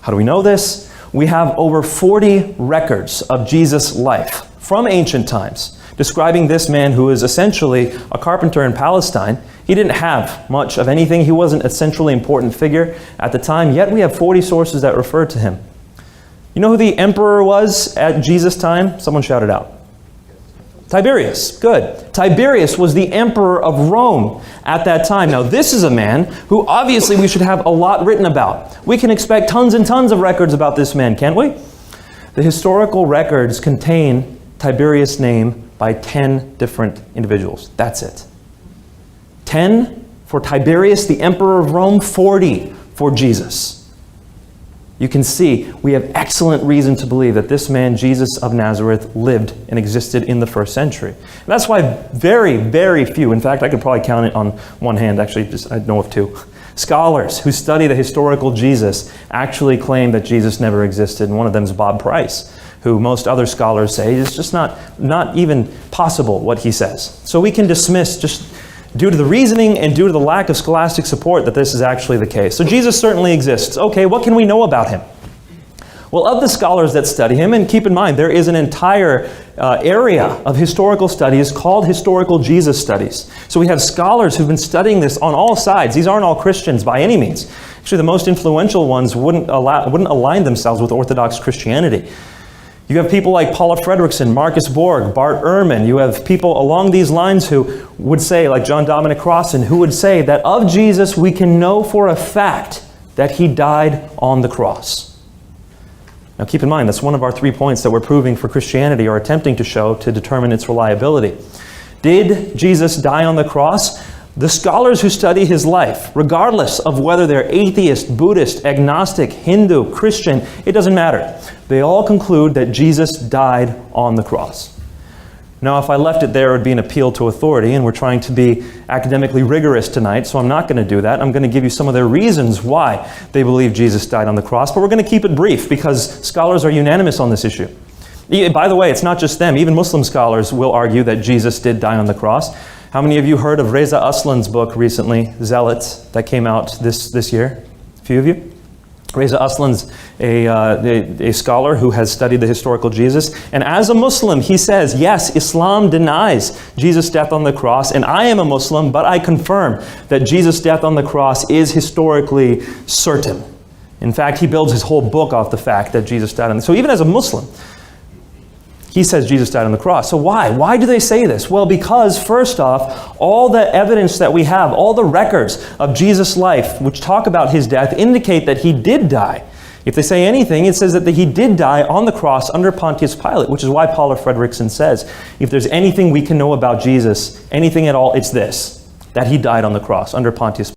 I: How do we know this? We have over 40 records of Jesus' life from ancient times, describing this man who is essentially a carpenter in Palestine. He didn't have much of anything. He wasn't a centrally important figure at the time, yet we have 40 sources that refer to him. You know who the emperor was at Jesus' time? Someone shout it out. Tiberius. Good. Tiberius was the emperor of Rome at that time. Now, this is a man who obviously we should have a lot written about. We can expect tons and tons of records about this man, can't we? The historical records contain Tiberius' name by 10 different individuals. That's it. 10 for Tiberius, the emperor of Rome, 40 for Jesus. You can see we have excellent reason to believe that this man, Jesus of Nazareth, lived and existed in the first century. And that's why very, very few, in fact, I could probably count it on one hand, actually, I know of two, scholars who study the historical Jesus actually claim that Jesus never existed. And one of them is Bob Price, who most other scholars say is just not even possible what he says. So we can dismiss, just due to the reasoning and due to the lack of scholastic support, that this is actually the case. So Jesus certainly exists. Okay, what can we know about him? Well, of the scholars that study him, and keep in mind, there is an entire area of historical studies called historical Jesus studies. So we have scholars who've been studying this on all sides. These aren't all Christians by any means. Actually, the most influential ones wouldn't align themselves with Orthodox Christianity. You have people like Paula Fredrickson, Marcus Borg, Bart Ehrman. You have people along these lines who would say, like John Dominic Crossan, who would say that of Jesus we can know for a fact that he died on the cross. Now keep in mind, that's one of our 3 points that we're proving for Christianity, or attempting to show to determine its reliability. Did Jesus die on the cross? The scholars who study his life, regardless of whether they're atheist, Buddhist, agnostic, Hindu, Christian, it doesn't matter. They all conclude that Jesus died on the cross. Now, if I left it there, it would be an appeal to authority, and we're trying to be academically rigorous tonight, so I'm not going to do that. I'm going to give you some of their reasons why they believe Jesus died on the cross, but we're going to keep it brief because scholars are unanimous on this issue. By the way, it's not just them. Even Muslim scholars will argue that Jesus did die on the cross. How many of you heard of Reza Aslan's book recently, Zealots, that came out this year? A few of you? Reza Aslan's a scholar who has studied the historical Jesus. And as a Muslim, he says, yes, Islam denies Jesus' death on the cross, and I am a Muslim, but I confirm that Jesus' death on the cross is historically certain. In fact, he builds his whole book off the fact that Jesus died on the cross. So even as a Muslim, he says Jesus died on the cross. So why? Why do they say this? Well, because first off, all the evidence that we have, all the records of Jesus' life, which talk about his death, indicate that he did die. If they say anything, it says that he did die on the cross under Pontius Pilate, which is why Paula Fredrickson says, if there's anything we can know about Jesus, anything at all, it's this, that he died on the cross under Pontius Pilate.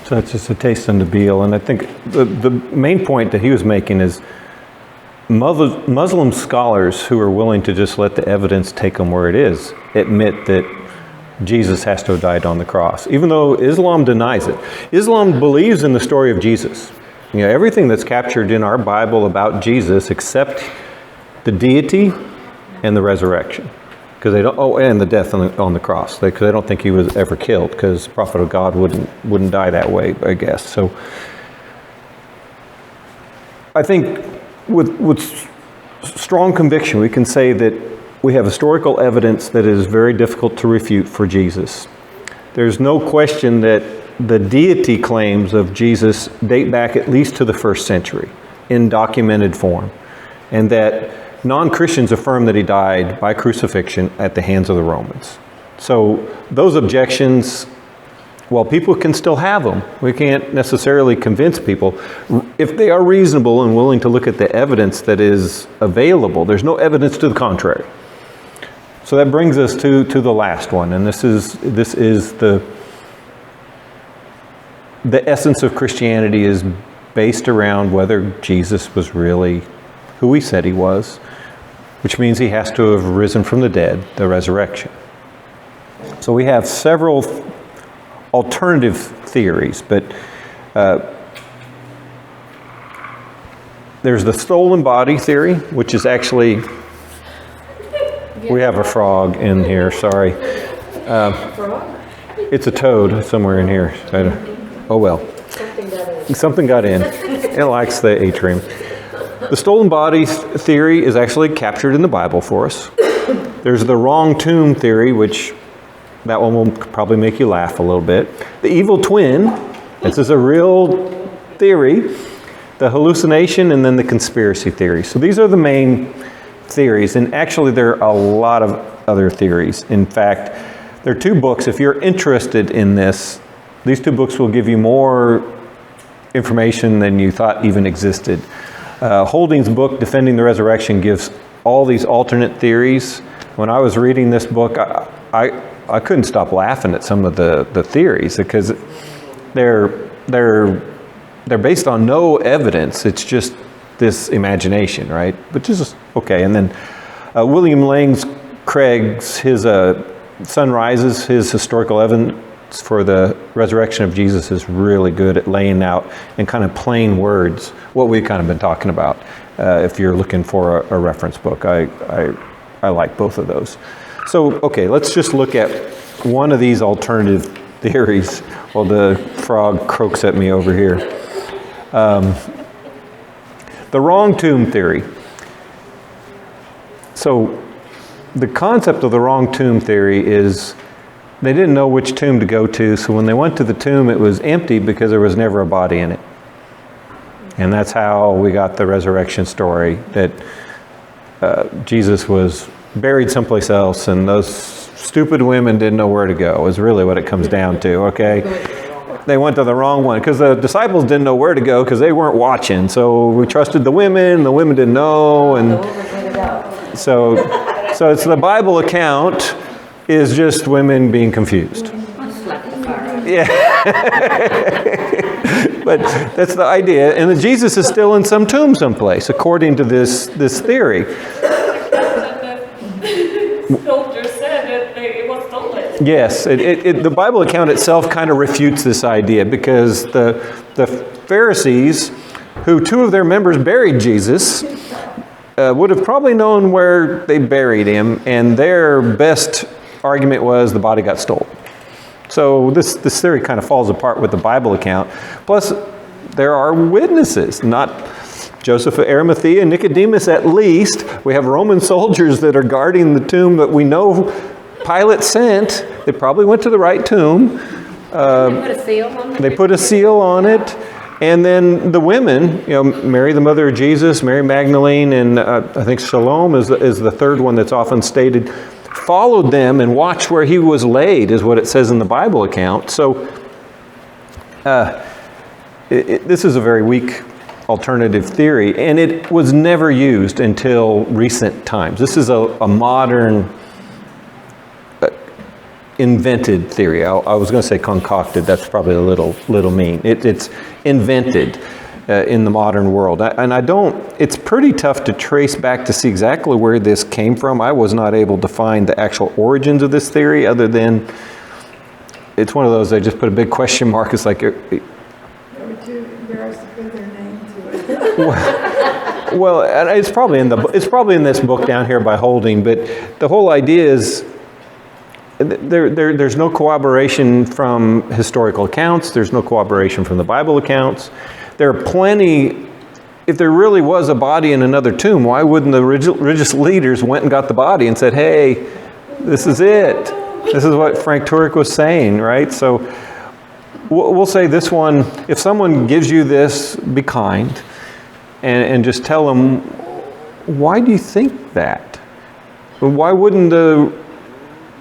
A: So it's just a taste in the Beal. And I think the main point that he was making is Muslim scholars who are willing to just let the evidence take them where it is admit that Jesus has to have died on the cross, even though Islam denies it. Islam believes in the story of Jesus. You know, everything that's captured in our Bible about Jesus except the deity and the resurrection. Because they don't, and the death on the cross, because they don't think he was ever killed, because the prophet of God wouldn't die that way, I guess. So I think with strong conviction, we can say that we have historical evidence that is very difficult to refute for Jesus. There's no question that the deity claims of Jesus date back at least to the 1st century in documented form, and that non-Christians affirm that he died by crucifixion at the hands of the Romans. So those objections, well, people can still have them. We can't necessarily convince people. If they are reasonable and willing to look at the evidence that is available, there's no evidence to the contrary. So that brings us to the last one, and this is the essence of Christianity is based around whether Jesus was really who he said he was, which means he has to have risen from the dead, the resurrection. So we have several alternative theories, but there's the stolen body theory, which is actually, we have a frog in here, sorry. It's a toad somewhere in here. Oh well. Something got in. It likes the atrium. The stolen body theory is actually captured in the Bible for us. There's the wrong tomb theory, which that one will probably make you laugh a little bit. The evil twin, this is a real theory. The hallucination, and then the conspiracy theory. So these are the main theories, and actually there are a lot of other theories. In fact, there are 2 books. If you're interested in this, these 2 books will give you more information than you thought even existed. Holding's book, Defending the Resurrection, gives all these alternate theories. When I was reading this book, I couldn't stop laughing at some of the theories, because they're based on no evidence. It's just this imagination, right? Which is okay. And then William Lane Craig's, his Sunrises, his historical evidence for the resurrection of Jesus is really good at laying out in kind of plain words what we've kind of been talking about. If you're looking for a reference book, I like both of those. So, okay, let's just look at one of these alternative theories while the frog croaks at me over here. The wrong tomb theory. So, the concept of the wrong tomb theory is they didn't know which tomb to go to, so when they went to the tomb, it was empty because there was never a body in it. And that's how we got the resurrection story, that Jesus was buried someplace else, and those stupid women didn't know where to go, is really what it comes down to, okay? They went to the wrong one, because the disciples didn't know where to go because they weren't watching. So we trusted the women didn't know, and so it's the Bible account is just women being confused. Yeah. But that's the idea. And Jesus is still in some tomb someplace, according to this theory.
F: Soldier said that it was stolen.
A: Yes, the Bible account itself kind of refutes this idea, because the Pharisees, who 2 of their members buried Jesus, would have probably known where they buried him, and their best argument was the body got stolen. So this theory kind of falls apart with the Bible account. Plus, there are witnesses, not Joseph of Arimathea, Nicodemus at least. We have Roman soldiers that are guarding the tomb that we know Pilate sent. They probably went to the right tomb.
F: They put a seal on it.
A: They put a seal on it. And then the women, Mary, the mother of Jesus, Mary Magdalene, and I think Salome is the third one that's often stated, followed them and watched where he was laid, is what it says in the Bible account. So this is a very weak alternative theory, and it was never used until recent times. This is a modern invented theory. I was going to say concocted. That's probably a little mean. It's invented in the modern world. It's pretty tough to trace back to see exactly where this came from. I was not able to find the actual origins of this theory, other than it's one of those, they just put a big question mark. It's like... Well, it's probably in this book down here by Holding, but the whole idea is there's no corroboration from historical accounts. There's no corroboration from the Bible accounts. There are plenty. If there really was a body in another tomb, why wouldn't the religious leaders went and got the body and said, "Hey, this is it. This is what Frank Turek was saying," right? So we'll say this one. If someone gives you this, be kind, and just tell them, why do you think that? Why wouldn't the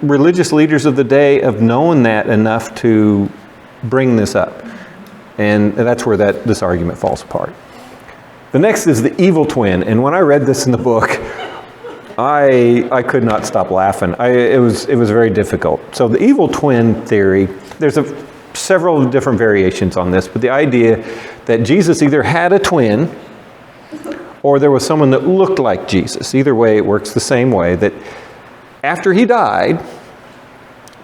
A: religious leaders of the day have known that enough to bring this up? And that's where this argument falls apart. The next is the evil twin. And when I read this in the book, I could not stop laughing. It was very difficult. So the evil twin theory, there's several different variations on this, but the idea that Jesus either had a twin or there was someone that looked like Jesus. Either way, it works the same way, that after he died,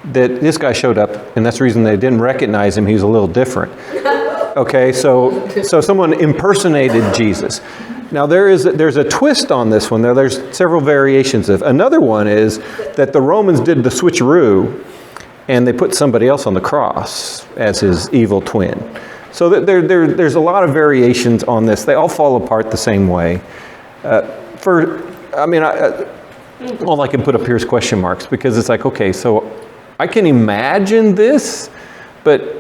A: that this guy showed up, and that's the reason they didn't recognize him. He was a little different. Okay, so someone impersonated Jesus. Now there's a twist on this one. There's several variations of. Another one is that the Romans did the switcheroo, and they put somebody else on the cross as his evil twin. So there's a lot of variations on this. They all fall apart the same way. All I can put up here is question marks, because it's like, okay, so I can imagine this, but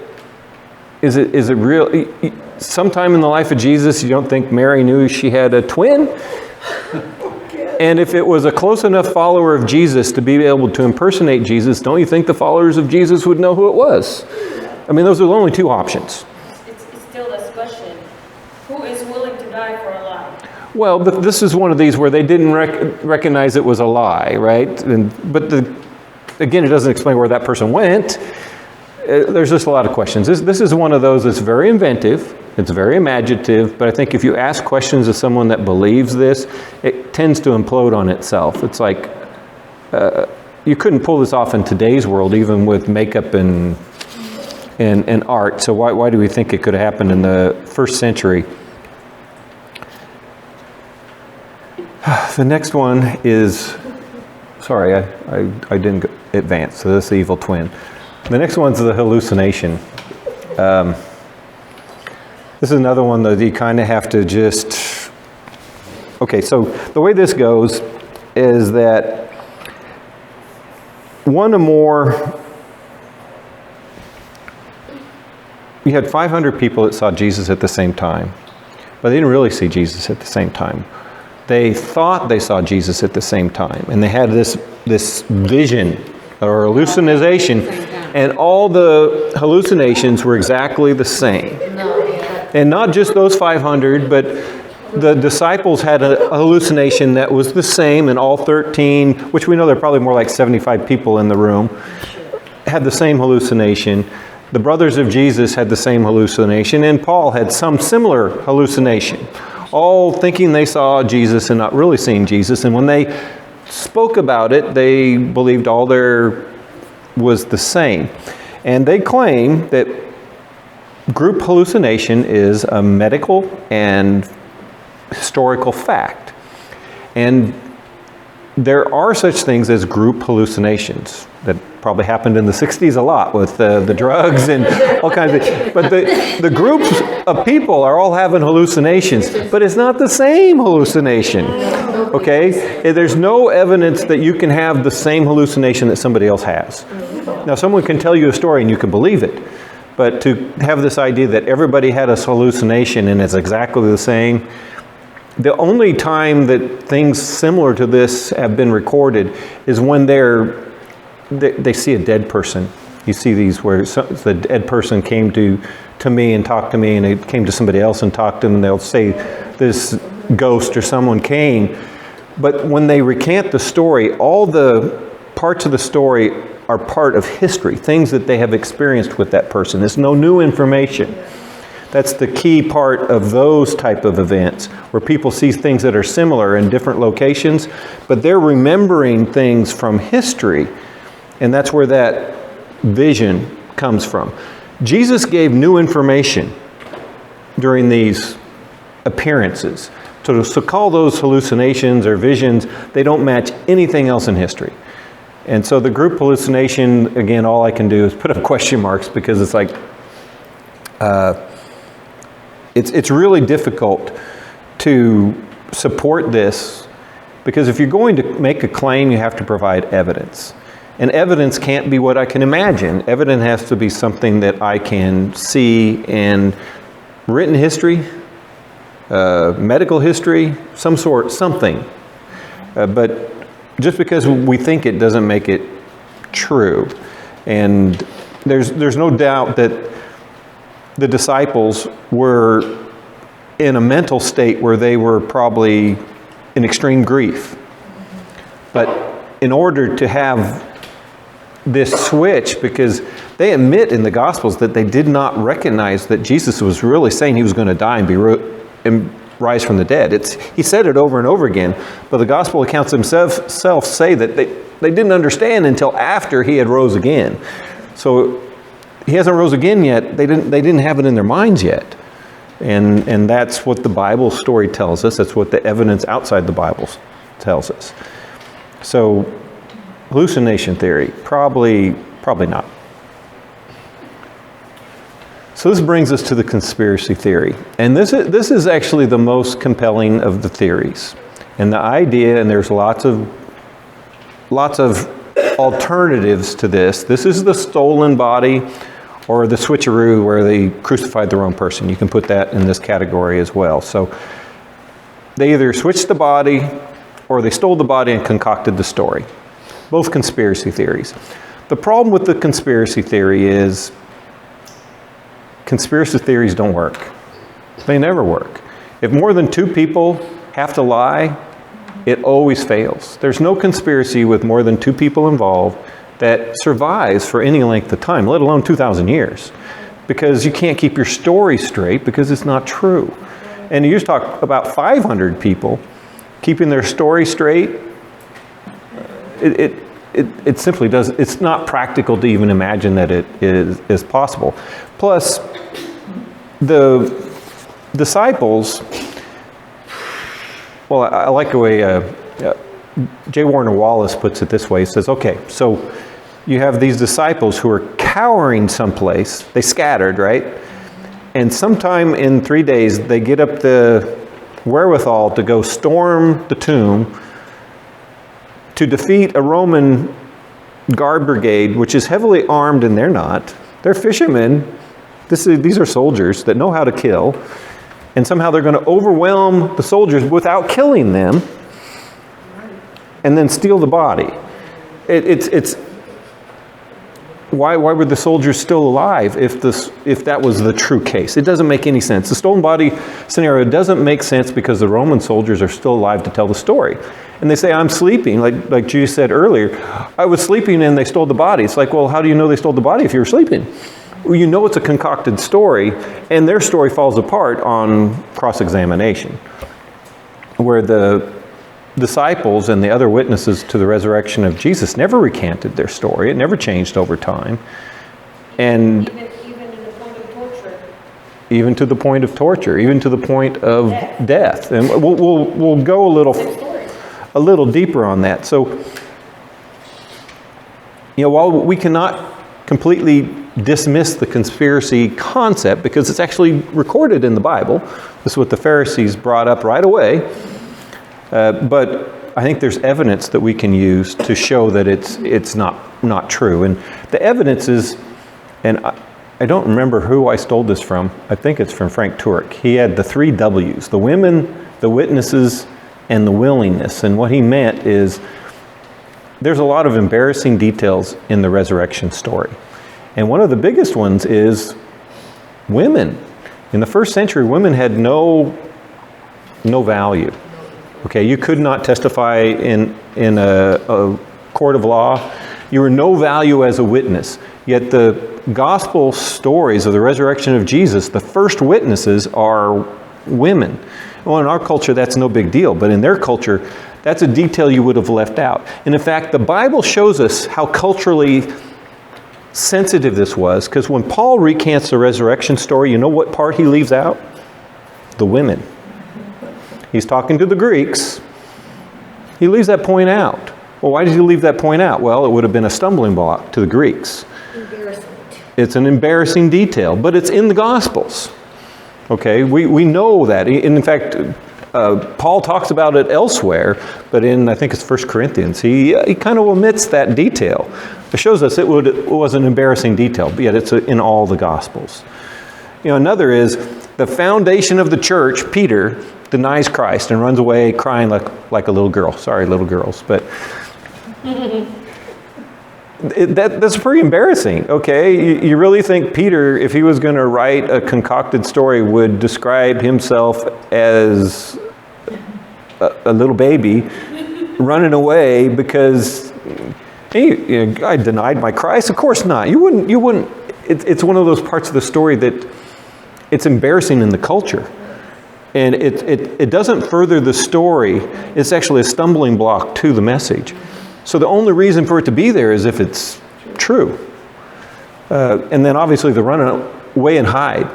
A: is it real? Sometime in the life of Jesus, you don't think Mary knew she had a twin? And if it was a close enough follower of Jesus to be able to impersonate Jesus, don't you think the followers of Jesus would know who it was? I mean, those are the only two options.
F: It's still this question. Who is willing to die for a lie?
A: Well, this is one of these where they didn't recognize it was a lie, right? But again, it doesn't explain where that person went. There's just a lot of questions. This is one of those that's very inventive. It's very imaginative. But I think if you ask questions of someone that believes this, it tends to implode on itself. It's like you couldn't pull this off in today's world, even with makeup and art. So why do we think it could have happened in the first century? The next one is, sorry, I didn't advance. So this is the evil twin. The next one's the hallucination. This is another one that you kind of have to just... Okay, so the way this goes is that one or more... You had 500 people that saw Jesus at the same time, but they didn't really see Jesus at the same time. They thought they saw Jesus at the same time, and they had this vision or hallucination, and all the hallucinations were exactly the same. And not just those 500, but the disciples had a hallucination that was the same, and all 13, which we know there are probably more like 75 people in the room, had the same hallucination. The brothers of Jesus had the same hallucination, and Paul had some similar hallucination, all thinking they saw Jesus and not really seeing Jesus. And when they spoke about it, they believed all there was the same. And they claim that group hallucination is a medical and historical fact. And there are such things as group hallucinations. That probably happened in the 60s a lot with the drugs and all kinds of things. But the groups of people are all having hallucinations, but it's not the same hallucination, okay? There's no evidence that you can have the same hallucination that somebody else has. Now, someone can tell you a story and you can believe it, but to have this idea that everybody had a hallucination and it's exactly the same, the only time that things similar to this have been recorded is when they see a dead person. You see these where the dead person came to me and talked to me, and it came to somebody else and talked to them, and they'll say this ghost or someone came. But when they recant the story, all the parts of the story are part of history, things that they have experienced with that person. There's no new information. That's the key part of those type of events, where people see things that are similar in different locations, but they're remembering things from history, and that's where that vision comes from. Jesus gave new information during these appearances. So to call those hallucinations or visions, they don't match anything else in history. And so the group hallucination, again, all I can do is put up question marks, because it's like, it's really difficult to support this, because if you're going to make a claim, you have to provide evidence. And evidence can't be what I can imagine. Evidence has to be something that I can see in written history, medical history, something. But just because we think it doesn't make it true. And there's no doubt that the disciples were in a mental state where they were probably in extreme grief. But in order to have this switch, because they admit in the Gospels that they did not recognize that Jesus was really saying he was going to die and rise from the dead. He said it over and over again, but the Gospel accounts themselves say that they didn't understand until after he had rose again. So he hasn't rose again yet. They didn't have it in their minds yet. And that's what the Bible story tells us. That's what the evidence outside the Bible tells us. So hallucination theory, probably not. So this brings us to the conspiracy theory. And this is actually the most compelling of the theories. And the idea, and there's lots of alternatives to this. This is the stolen body, or the switcheroo where they crucified the wrong person. You can put that in this category as well. So they either switched the body or they stole the body and concocted the story. Both conspiracy theories. The problem with the conspiracy theory is conspiracy theories don't work. They never work. If more than two people have to lie, it always fails. There's no conspiracy with more than two people involved that survives for any length of time, let alone 2,000 years. Because you can't keep your story straight because it's not true. And you just talk about 500 people keeping their story straight. It simply does. It's not practical to even imagine that it is possible. Plus, the disciples, well, I like the way J. Warner Wallace puts it this way. He says, okay, so you have these disciples who are cowering someplace. They scattered, right? And sometime in 3 days, they get up the wherewithal to go storm the tomb to defeat a Roman guard brigade, which is heavily armed, and they're not. They're fishermen. These are soldiers that know how to kill. And somehow they're going to overwhelm the soldiers without killing them and then steal the body. Why were the soldiers still alive if that was the true case? It doesn't make any sense. The stolen body scenario doesn't make sense because the Roman soldiers are still alive to tell the story. And they say, I'm sleeping, like Jesus said earlier. I was sleeping and they stole the body. It's like, well, how do you know they stole the body if you were sleeping? Well, you know it's a concocted story, and their story falls apart on cross-examination, where the disciples and the other witnesses to the resurrection of Jesus never recanted their story. It never changed over time. And
F: even to the point of torture.
A: Even to the point of torture, even to the point of death. And we'll go a a little deeper on that. So, while we cannot completely dismiss the conspiracy concept because it's actually recorded in the Bible, this is what the Pharisees brought up right away, but I think there's evidence that we can use to show that it's not true. And the evidence is, and I don't remember who I stole this from. I think it's from Frank Turek. He had the 3 W's: the women, the witnesses, and the willingness. And what he meant is there's a lot of embarrassing details in the resurrection story. And one of the biggest ones is women. In the first century, women had no value. Okay, you could not testify in a court of law. You were no value as a witness. Yet the gospel stories of the resurrection of Jesus, the first witnesses are women. Well, in our culture, that's no big deal. But in their culture, that's a detail you would have left out. And in fact, the Bible shows us how culturally sensitive this was, because when Paul recants the resurrection story, you know what part he leaves out? The women. He's talking to the Greeks. He leaves that point out. Well, why did he leave that point out? Well, it would have been a stumbling block to the Greeks. It's an embarrassing detail, but it's in the Gospels. Okay, we know that. And in fact, Paul talks about it elsewhere, but in, I think it's 1 Corinthians, he kind of omits that detail. It shows us it was an embarrassing detail, but yet it's in all the Gospels. Another is the foundation of the church, Peter, denies Christ and runs away crying like a little girl. Sorry, little girls, but that's pretty embarrassing, okay? You really think Peter, if he was going to write a concocted story, would describe himself as a little baby running away because I denied my Christ? Of course not. You wouldn't. It's one of those parts of the story that it's embarrassing in the culture. And it doesn't further the story. It's actually a stumbling block to the message. So the only reason for it to be there is if it's true. And then obviously the run away and hide.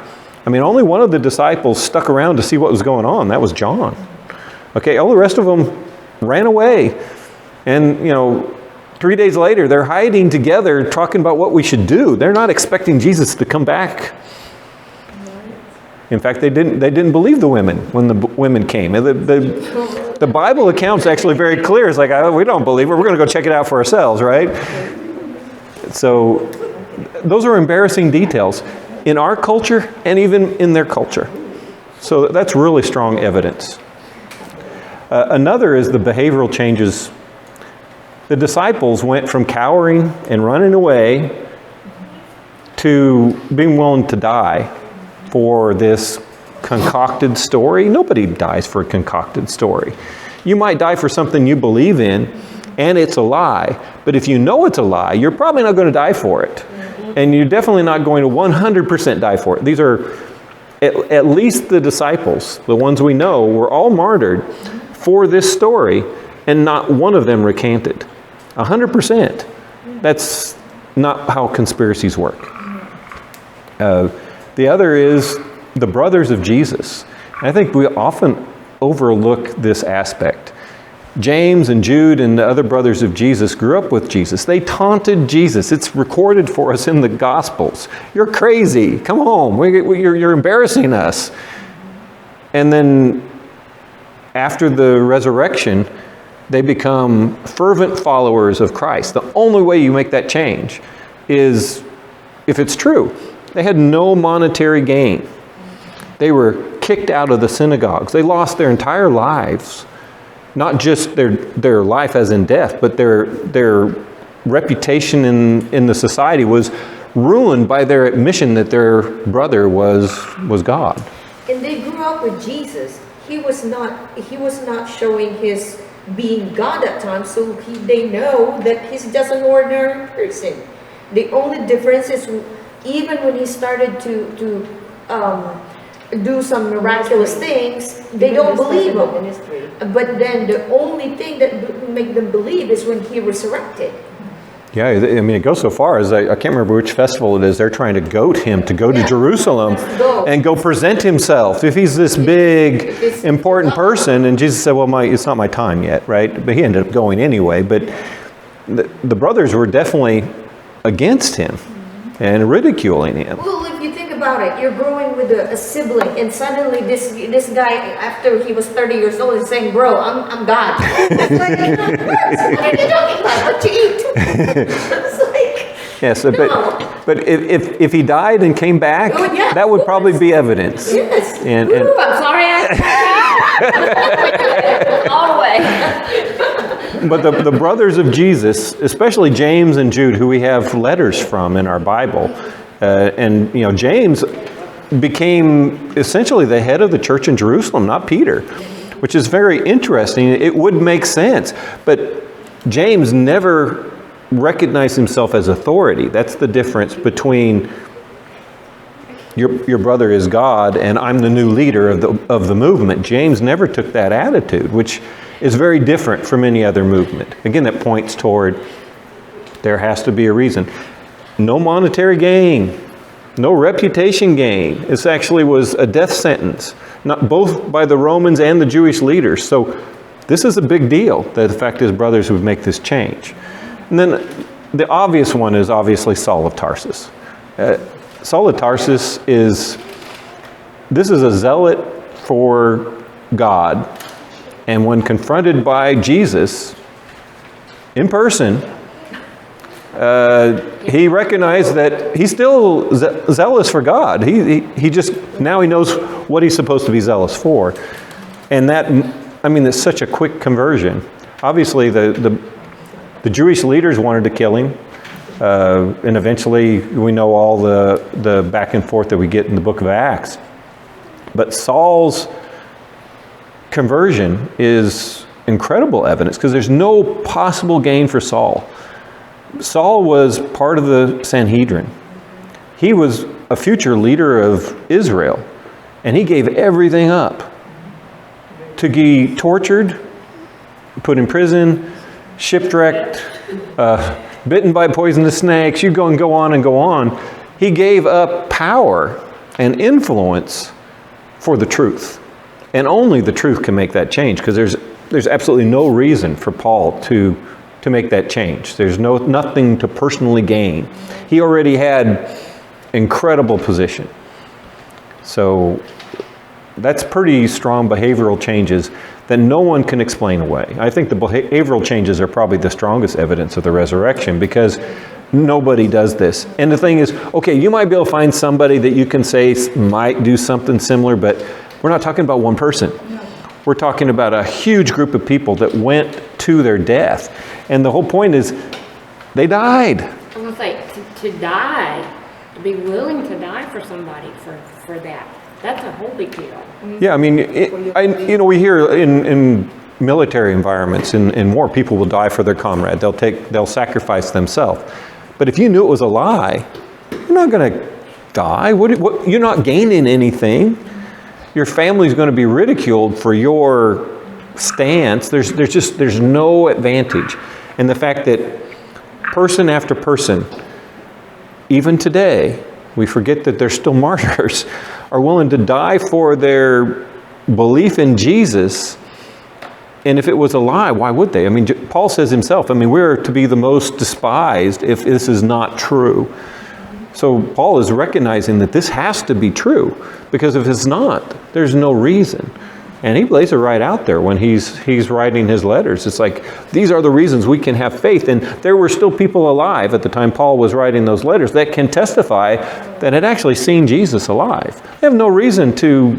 A: I mean, only one of the disciples stuck around to see what was going on. That was John. Okay, all the rest of them ran away. And, 3 days later, they're hiding together talking about what we should do. They're not expecting Jesus to come back. In fact, they didn't believe the women when the women came. The Bible account's actually very clear. It's like, we don't believe it. We're going to go check it out for ourselves, right? So those are embarrassing details in our culture and even in their culture. So that's really strong evidence. Another is the behavioral changes. The disciples went from cowering and running away to being willing to die for this concocted story. Nobody dies for a concocted story. You might die for something you believe in, and it's a lie. But if you know it's a lie, you're probably not going to die for it. And you're definitely not going to 100% die for it. These are, at least the disciples, the ones we know, were all martyred for this story, and not one of them recanted. 100%. That's not how conspiracies work. The other is the brothers of Jesus. And I think we often overlook this aspect. James and Jude and the other brothers of Jesus grew up with Jesus. They taunted Jesus. It's recorded for us in the Gospels. You're crazy. Come home. You're embarrassing us. And then after the resurrection, they become fervent followers of Christ. The only way you make that change is if it's true. They had no monetary gain. They were kicked out of the synagogues. They lost their entire lives. Not just their life as in death, but their reputation in the society was ruined by their admission that their brother was God.
G: And they grew up with Jesus. He was not showing his being God at times, so they know that he's just an ordinary person. The only difference is even when he started to do some miraculous things, they don't believe him. But then the only thing that make them believe is when he resurrected.
A: Yeah, I mean, it goes so far as I can't remember which festival it is. They're trying to goad him to go to Jerusalem and go present himself. If he's this big, important person, and Jesus said, well, it's not my time yet, right? But he ended up going anyway. But the brothers were definitely against him and ridiculing him.
G: Well, if you think about it, you're growing with a sibling, and suddenly this guy, after he was 30 years old, is saying, "Bro, I'm God." It's like, what are you talking about? What you eat? It's like,
A: Yes,
G: no.
A: but if he died and came back,
G: Oh, yeah,
A: that would probably be evidence.
G: Yes.
A: And
F: Ooh, I'm sorry. All the way.
A: but the brothers of Jesus, especially James and Jude, who we have letters from in our Bible, and James became essentially the head of the church in Jerusalem, not Peter, which is very interesting. It would make sense, but James never recognized himself as authority. That's the difference between your brother is God and I'm the new leader of the movement. James never took that attitude, which is very different from any other movement. Again, that points toward there has to be a reason. No monetary gain, no reputation gain. This actually was a death sentence, not both by the Romans and the Jewish leaders. So this is a big deal that the fact his brothers would make this change. And then the obvious one is obviously Saul of Tarsus. Saul of Tarsus is a zealot for God. And when confronted by Jesus in person, he recognized that he's still zealous for God. He just, now he knows what he's supposed to be zealous for. And that's such a quick conversion. Obviously, the Jewish leaders wanted to kill him. And eventually, we know all the back and forth that we get in the book of Acts. But Saul's conversion is incredible evidence because there's no possible gain for Saul. Saul was part of the Sanhedrin. He was a future leader of Israel, and he gave everything up to be tortured, put in prison, shipwrecked, bitten by poisonous snakes. You go on and go on. He gave up power and influence for the truth. And only the truth can make that change, because there's absolutely no reason for Paul to make that change. There's nothing to personally gain. He already had incredible position. So that's pretty strong behavioral changes that no one can explain away. I think the behavioral changes are probably the strongest evidence of the resurrection, because nobody does this. And the thing is, okay, you might be able to find somebody that you can say might do something similar, but we're not talking about one person. We're talking about a huge group of people that went to their death. And the whole point is, they died.
F: I was going to say, to die, to be willing to die for somebody for that, that's a whole big deal.
A: Yeah, I mean, we hear in military environments, in war, people will die for their comrade. They'll sacrifice themselves. But if you knew it was a lie, you're not going to die. You're not gaining anything. Your family's going to be ridiculed for your stance. There's no advantage. And the fact that person after person, even today, we forget that they're still martyrs, are willing to die for their belief in Jesus. And if it was a lie, why would they? I mean, Paul says himself, we're to be the most despised if this is not true. So Paul is recognizing that this has to be true, because if it's not, there's no reason. And he lays it right out there when he's writing his letters. It's like, these are the reasons we can have faith. And there were still people alive at the time Paul was writing those letters that can testify that had actually seen Jesus alive. They have no reason to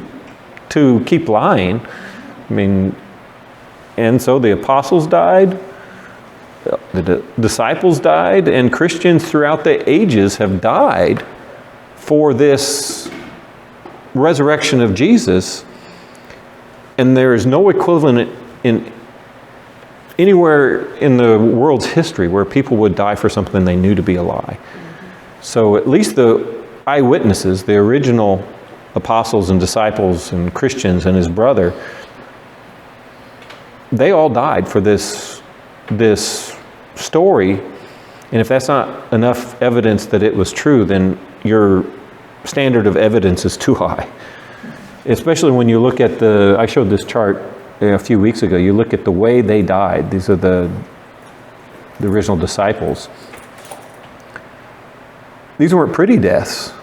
A: keep lying. And so the apostles died, the disciples died, and Christians throughout the ages have died for this resurrection of Jesus. And there is no equivalent in anywhere in the world's history where people would die for something they knew to be a lie. So at least the eyewitnesses, the original apostles and disciples and Christians and his brother, they all died for this story. And if that's not enough evidence that it was true, then your standard of evidence is too high. Especially when you look at I showed this chart a few weeks ago, you look at the way they died. These are the original disciples. These weren't pretty deaths.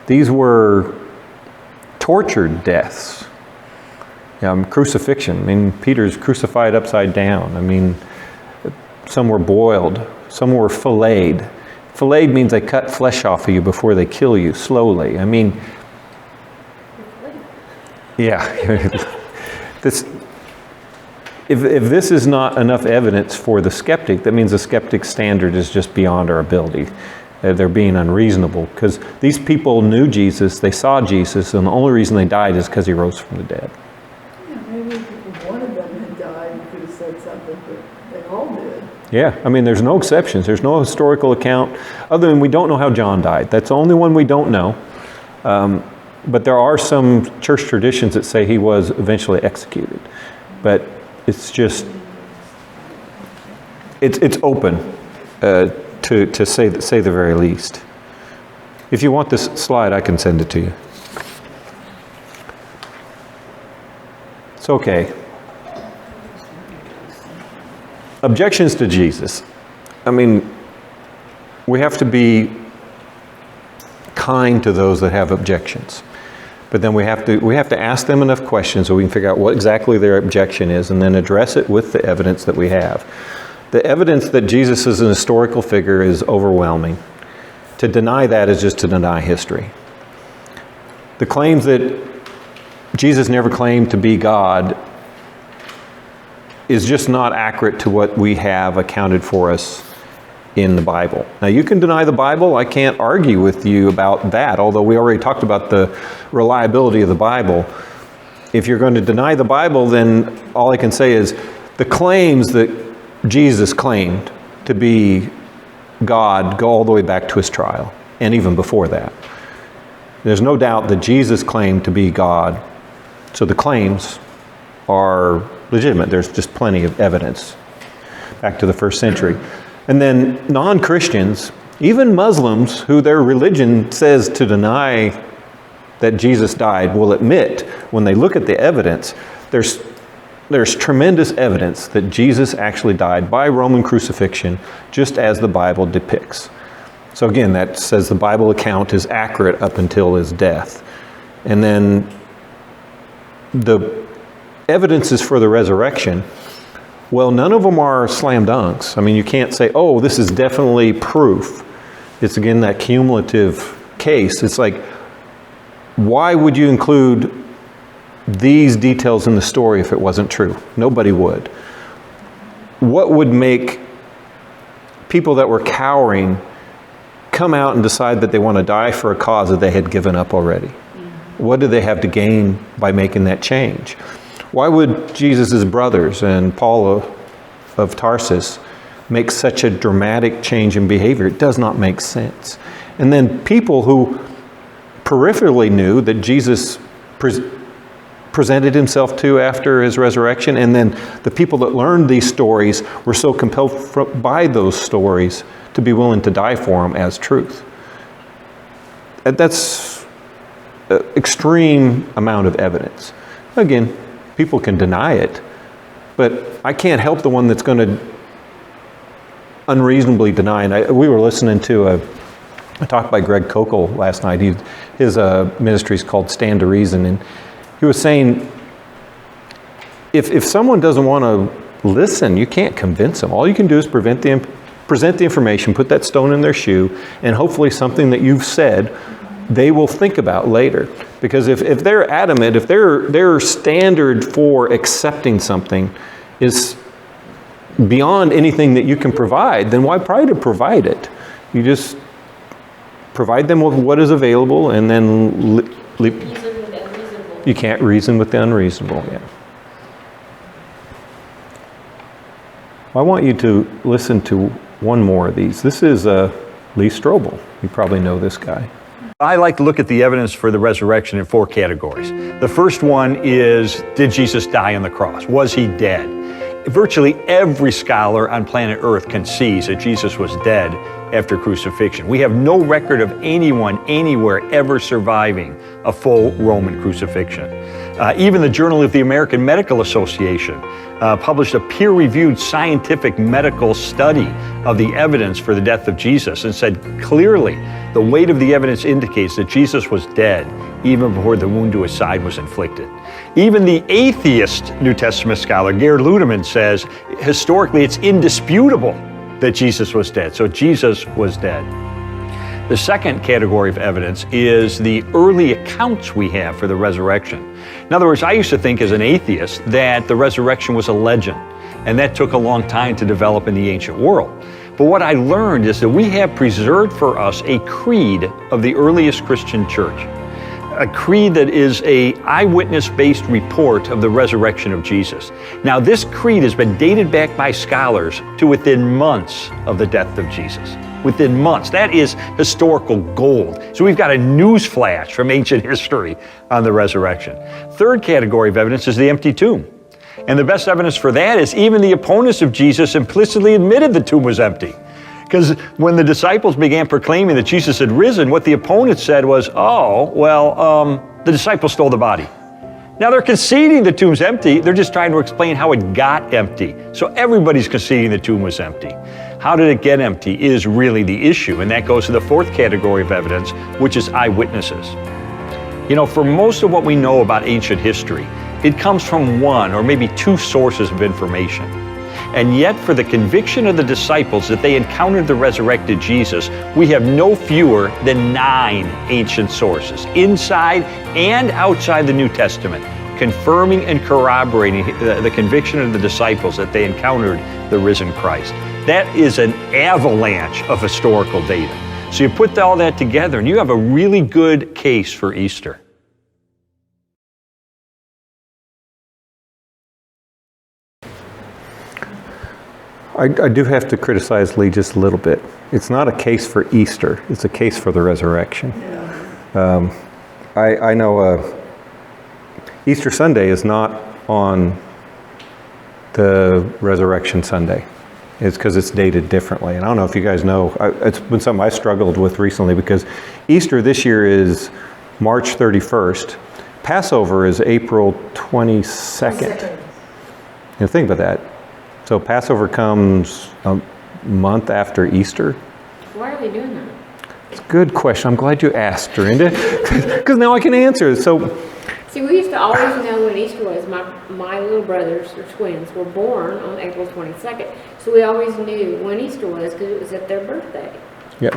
A: These were tortured deaths. Crucifixion. I mean, Peter's crucified upside down. I mean, some were boiled. Some were filleted. Filleted means they cut flesh off of you before they kill you slowly. I mean, yeah. If this is not enough evidence for the skeptic, that means the skeptic's standard is just beyond our ability. They're being unreasonable, because these people knew Jesus, they saw Jesus, and the only reason they died is because he rose from the dead.
J: Yeah, maybe if one of them had died, you could have said something, but they all did.
A: Yeah, I mean, there's no exceptions. There's no historical account, other than we don't know how John died. That's the only one we don't know. But there are some church traditions that say he was eventually executed. But it's just, it's open to say the very least. If you want this slide, I can send it to you. It's okay. Objections to Jesus. I mean, we have to be kind to those that have objections. But then we have to ask them enough questions so we can figure out what exactly their objection is, and then address it with the evidence that we have. The evidence that Jesus is an historical figure is overwhelming. To deny that is just to deny history. The claims that Jesus never claimed to be God is just not accurate to what we have accounted for us in the Bible. Now, you can deny the Bible. I can't argue with you about that, although we already talked about the reliability of the Bible. If you're going to deny the Bible, then all I can say is the claims that Jesus claimed to be God go all the way back to his trial, and even before that. There's no doubt that Jesus claimed to be God, so the claims are legitimate. There's just plenty of evidence back to the first century. And then non-Christians, even Muslims, who their religion says to deny that Jesus died, will admit when they look at the evidence, there's tremendous evidence that Jesus actually died by Roman crucifixion, just as the Bible depicts. So again, that says the Bible account is accurate up until his death. And then the evidences for the resurrection, well, none of them are slam dunks. I mean, you can't say, oh, this is definitely proof. It's, again, that cumulative case. It's like, why would you include these details in the story if it wasn't true? Nobody would. What would make people that were cowering come out and decide that they want to die for a cause that they had given up already? What do they have to gain by making that change? Why would Jesus' brothers and Paul of Tarsus make such a dramatic change in behavior? It does not make sense. And then people who peripherally knew that Jesus presented himself to after his resurrection, and then the people that learned these stories were so compelled by those stories to be willing to die for them as truth. That's an extreme amount of evidence. Again, people can deny it, but I can't help the one that's going to unreasonably deny. And we were listening to a talk by Greg Kokel last night. His ministry is called Stand to Reason, and he was saying, if someone doesn't want to listen, you can't convince them. All you can do is present the information, put that stone in their shoe, and hopefully something that you've said they will think about later. Because if they're adamant, if their standard for accepting something is beyond anything that you can provide, then why try to provide it? You just provide them with what is available, and then you can't reason with the unreasonable. Yeah. I want you to listen to one more of these. This is Lee Strobel. You probably know this guy.
K: I like to look at the evidence for the resurrection in 4 categories. The first one is, did Jesus die on the cross? Was he dead? virtually every scholar on planet Earth concedes that Jesus was dead after crucifixion. We have no record of anyone anywhere ever surviving a full Roman crucifixion. Even the Journal of the American Medical Association published a peer-reviewed scientific medical study of the evidence for the death of Jesus and said clearly the weight of the evidence indicates that Jesus was dead even before the wound to his side was inflicted. Even the atheist New Testament scholar Gerd Ludemann says historically it's indisputable that Jesus was dead. So Jesus was dead. The second category of evidence is the early accounts we have for the resurrection. In other words, I used to think as an atheist that the resurrection was a legend, and that took a long time to develop in the ancient world. But what I learned is that we have preserved for us a creed of the earliest Christian church, a creed that is an eyewitness-based report of the resurrection of Jesus. Now, this creed has been dated back by scholars to within months of the death of Jesus. Within months. That is historical gold. So we've got a news flash from ancient history on the resurrection. Third category of evidence is the empty tomb. And the best evidence for that is even the opponents of Jesus implicitly admitted the tomb was empty. Because when the disciples began proclaiming that Jesus had risen, what the opponents said was, the disciples stole the body. Now they're conceding the tomb's empty, they're just trying to explain how it got empty. So everybody's conceding the tomb was empty. How did it get empty is really the issue, and that goes to the fourth category of evidence, which is eyewitnesses. You know, for most of what we know about ancient history, it comes from one or maybe two sources of information. And yet, for the conviction of the disciples that they encountered the resurrected Jesus, we have no fewer than 9 ancient sources, inside and outside the New Testament, confirming and corroborating the conviction of the disciples that they encountered the risen Christ. That is an avalanche of historical data. So you put all that together and you have a really good case for Easter.
A: I do have to criticize Lee just a little bit. It's not a case for Easter, it's a case for the resurrection. I know Easter Sunday is not on the Resurrection Sunday. It's because it's dated differently. And I don't know if you guys know, it's been something I struggled with recently because Easter this year is March 31st. Passover is April 22nd. You think about that. So Passover comes a month after Easter.
F: Why are they doing that?
A: It's a good question. I'm glad you asked, Dorinda, because now I can answer. So,
F: see, we used to always know when Easter was. My little brothers, or twins, were born on April 22nd. So we always knew when Easter was because it was at their birthday.
A: Yeah,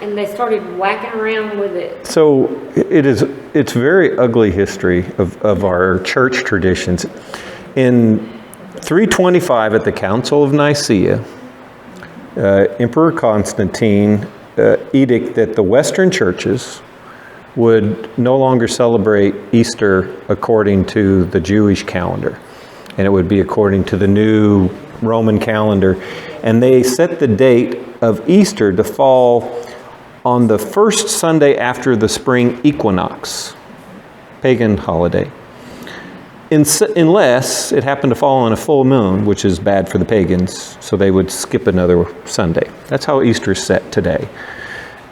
F: and they started whacking around with it.
A: So it's very ugly history of our church traditions. In 325 at the Council of Nicaea, Emperor Constantine edict that the Western churches would no longer celebrate Easter according to the Jewish calendar, and it would be according to the new Roman calendar. And they set the date of Easter to fall on the first Sunday after the spring equinox, pagan holiday. Unless it happened to fall on a full moon, which is bad for the pagans, so they would skip another Sunday. That's how Easter is set today.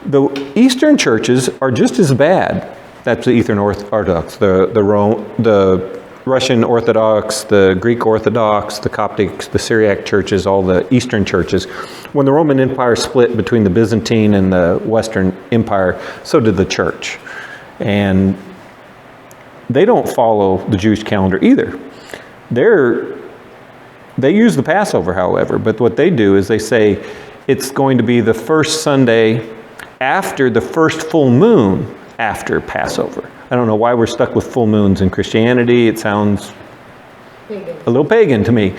A: The Eastern churches are just as bad. That's the Eastern Orthodox, the Russian Orthodox, the Greek Orthodox, the Coptic, the Syriac churches, all the Eastern churches. When the Roman Empire split between the Byzantine and the Western Empire, so did the church. And they don't follow the Jewish calendar either. They use the Passover, however, but what they do is they say it's going to be the first Sunday after the first full moon after Passover. I don't know why we're stuck with full moons in Christianity. It sounds a little pagan to me.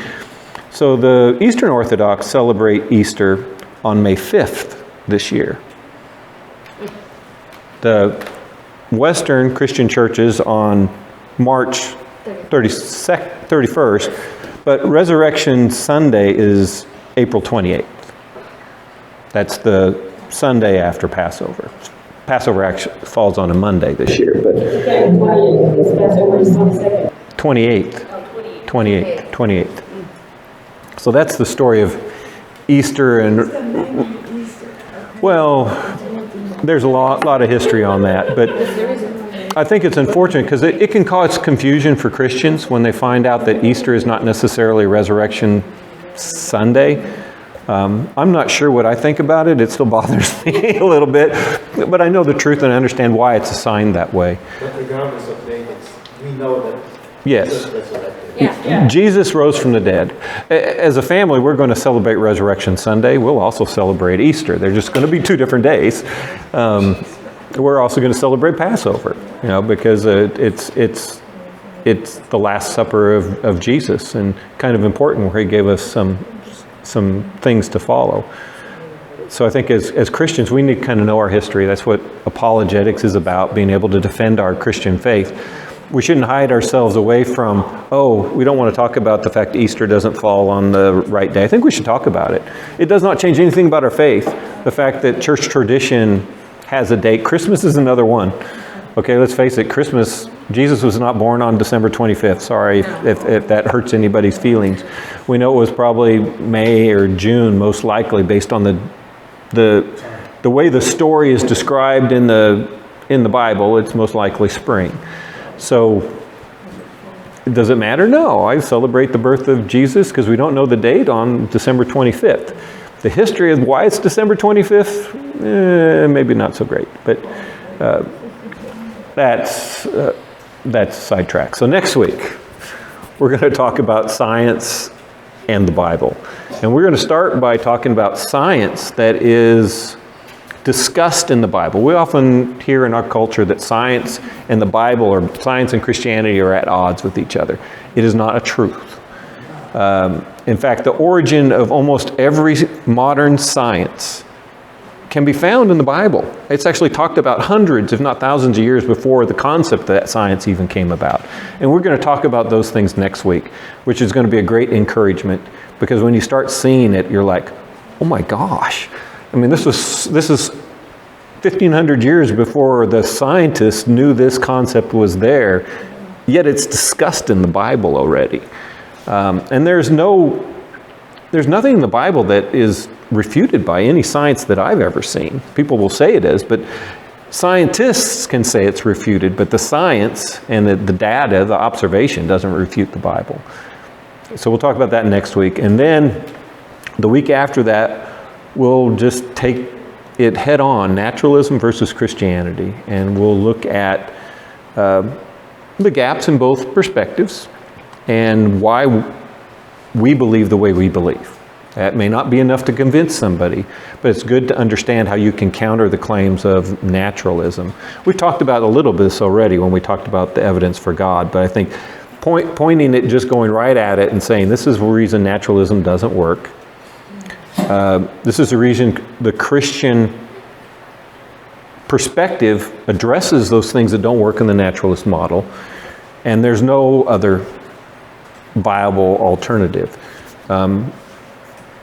A: So the Eastern Orthodox celebrate Easter on May 5th this year. The Western Christian churches on March 31st, but Resurrection Sunday is April 28th. That's the Sunday after Passover. Passover actually falls on a Monday this year, but 28th. 28th. 28th. So that's the story of Easter. And well, there's a lot of history on that, but I think it's unfortunate because it can cause confusion for Christians when they find out that Easter is not necessarily Resurrection Sunday. I'm not sure what I think about it. It still bothers me a little bit, but I know the truth and I understand why it's assigned that way.
L: But regardless of dates, we know that
A: Yes.
L: Jesus resurrected.
F: Yeah.
A: Jesus rose from the dead. As a family, we're going to celebrate Resurrection Sunday. We'll also celebrate Easter. They're just going to be 2 different days. We're also going to celebrate Passover, because it's the Last Supper of Jesus, and kind of important where he gave us some things to follow. So I think as Christians, we need to kind of know our history. That's what apologetics is about, being able to defend our Christian faith. We shouldn't hide ourselves away from, we don't want to talk about the fact Easter doesn't fall on the right day. I think we should talk about it. It does not change anything about our faith. The fact that church tradition has a date. Christmas is another one. Okay, let's face it, Christmas, Jesus was not born on December 25th. Sorry if that hurts anybody's feelings. We know it was probably May or June, most likely, based on the way the story is described in the Bible. It's most likely spring. So, does it matter? No. I celebrate the birth of Jesus because we don't know the date on December 25th. The history of why it's December 25th, maybe not so great. But that's sidetracked. So next week, we're going to talk about science and the Bible. And we're going to start by talking about science that is discussed in the Bible. We often hear in our culture that science and the Bible, or science and Christianity, are at odds with each other. It is not a truth. In fact, the origin of almost every modern science can be found in the Bible. It's actually talked about hundreds, if not thousands of years before the concept of that science even came about. And we're going to talk about those things next week, which is going to be a great encouragement, because when you start seeing it, you're like, oh my gosh. I mean, this is 1,500 years before the scientists knew this concept was there, yet it's discussed in the Bible already. And there's nothing in the Bible that is refuted by any science that I've ever seen. People will say it is, but scientists can say it's refuted, but the science and the data, the observation, doesn't refute the Bible. So we'll talk about that next week. And then the week after that, we'll just take it head on, naturalism versus Christianity, and we'll look at the gaps in both perspectives and why we believe the way we believe. That may not be enough to convince somebody, but it's good to understand how you can counter the claims of naturalism. We've talked about a little bit of this already when we talked about the evidence for God, but I think pointing it, just going right at it and saying this is the reason naturalism doesn't work. This is the reason the Christian perspective addresses those things that don't work in the naturalist model, and there's no other viable alternative.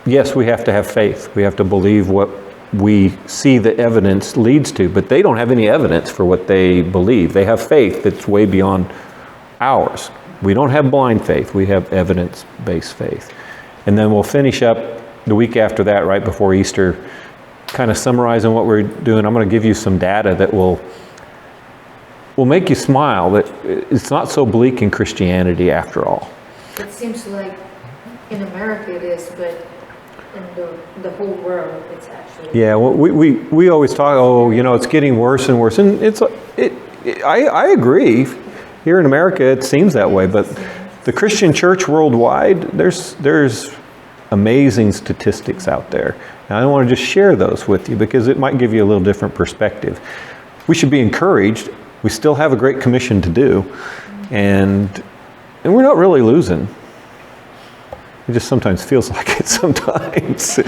A: Yes, we have to have faith. We have to believe what we see the evidence leads to, but they don't have any evidence for what they believe. They have faith that's way beyond ours. We don't have blind faith. We have evidence-based faith. And then we'll finish up the week after that, right before Easter, kind of summarizing what we're doing. I'm going to give you some data that will make you smile, that it's not so bleak in Christianity after all.
G: It seems like in America it is, but in the whole world it's actually...
A: Yeah, well, we always talk, it's getting worse and worse. And I agree. Here in America it seems that way, but the Christian church worldwide, there's amazing statistics out there. And I want to just share those with you because it might give you a little different perspective. We should be encouraged. We still have a great commission to do, and we're not really losing. It just sometimes feels like it sometimes.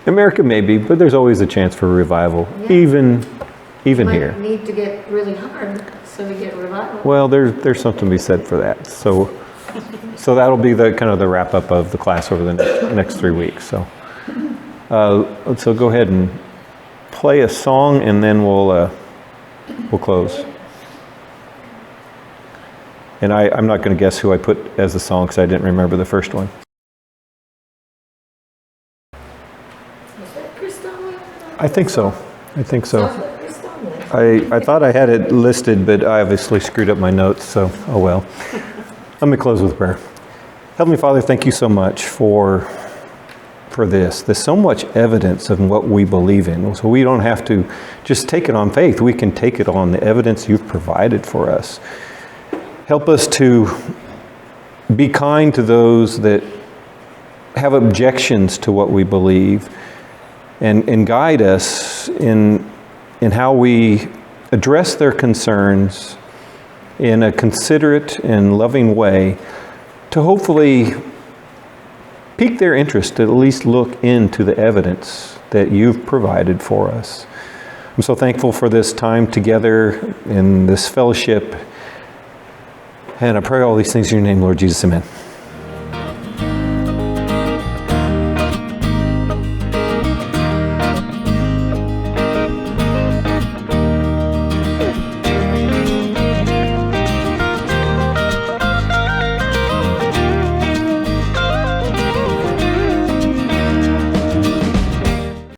A: America maybe, but there's always a chance for revival, even here.
G: Might need to get really hard so we get revival.
A: Well, there's something to be said for that. So that'll be the kind of the wrap up of the class over the next 3 weeks. So go ahead and play a song, and then we'll close. And I'm not going to guess who I put as the song because I didn't remember the first one.
G: Is that Chris Tomlin?
A: I think so. I think so.
G: Sounds like Chris Tomlin.
A: I thought I had it listed, but I obviously screwed up my notes, so oh well. Let me close with prayer. Heavenly Father, thank you so much for this. There's so much evidence of what we believe in, so we don't have to just take it on faith. We can take it on the evidence you've provided for us. Help us to be kind to those that have objections to what we believe, and guide us in how we address their concerns in a considerate and loving way to hopefully pique their interest to at least look into the evidence that you've provided for us. I'm so thankful for this time together in this fellowship. And I pray all these things in your name, Lord Jesus. Amen.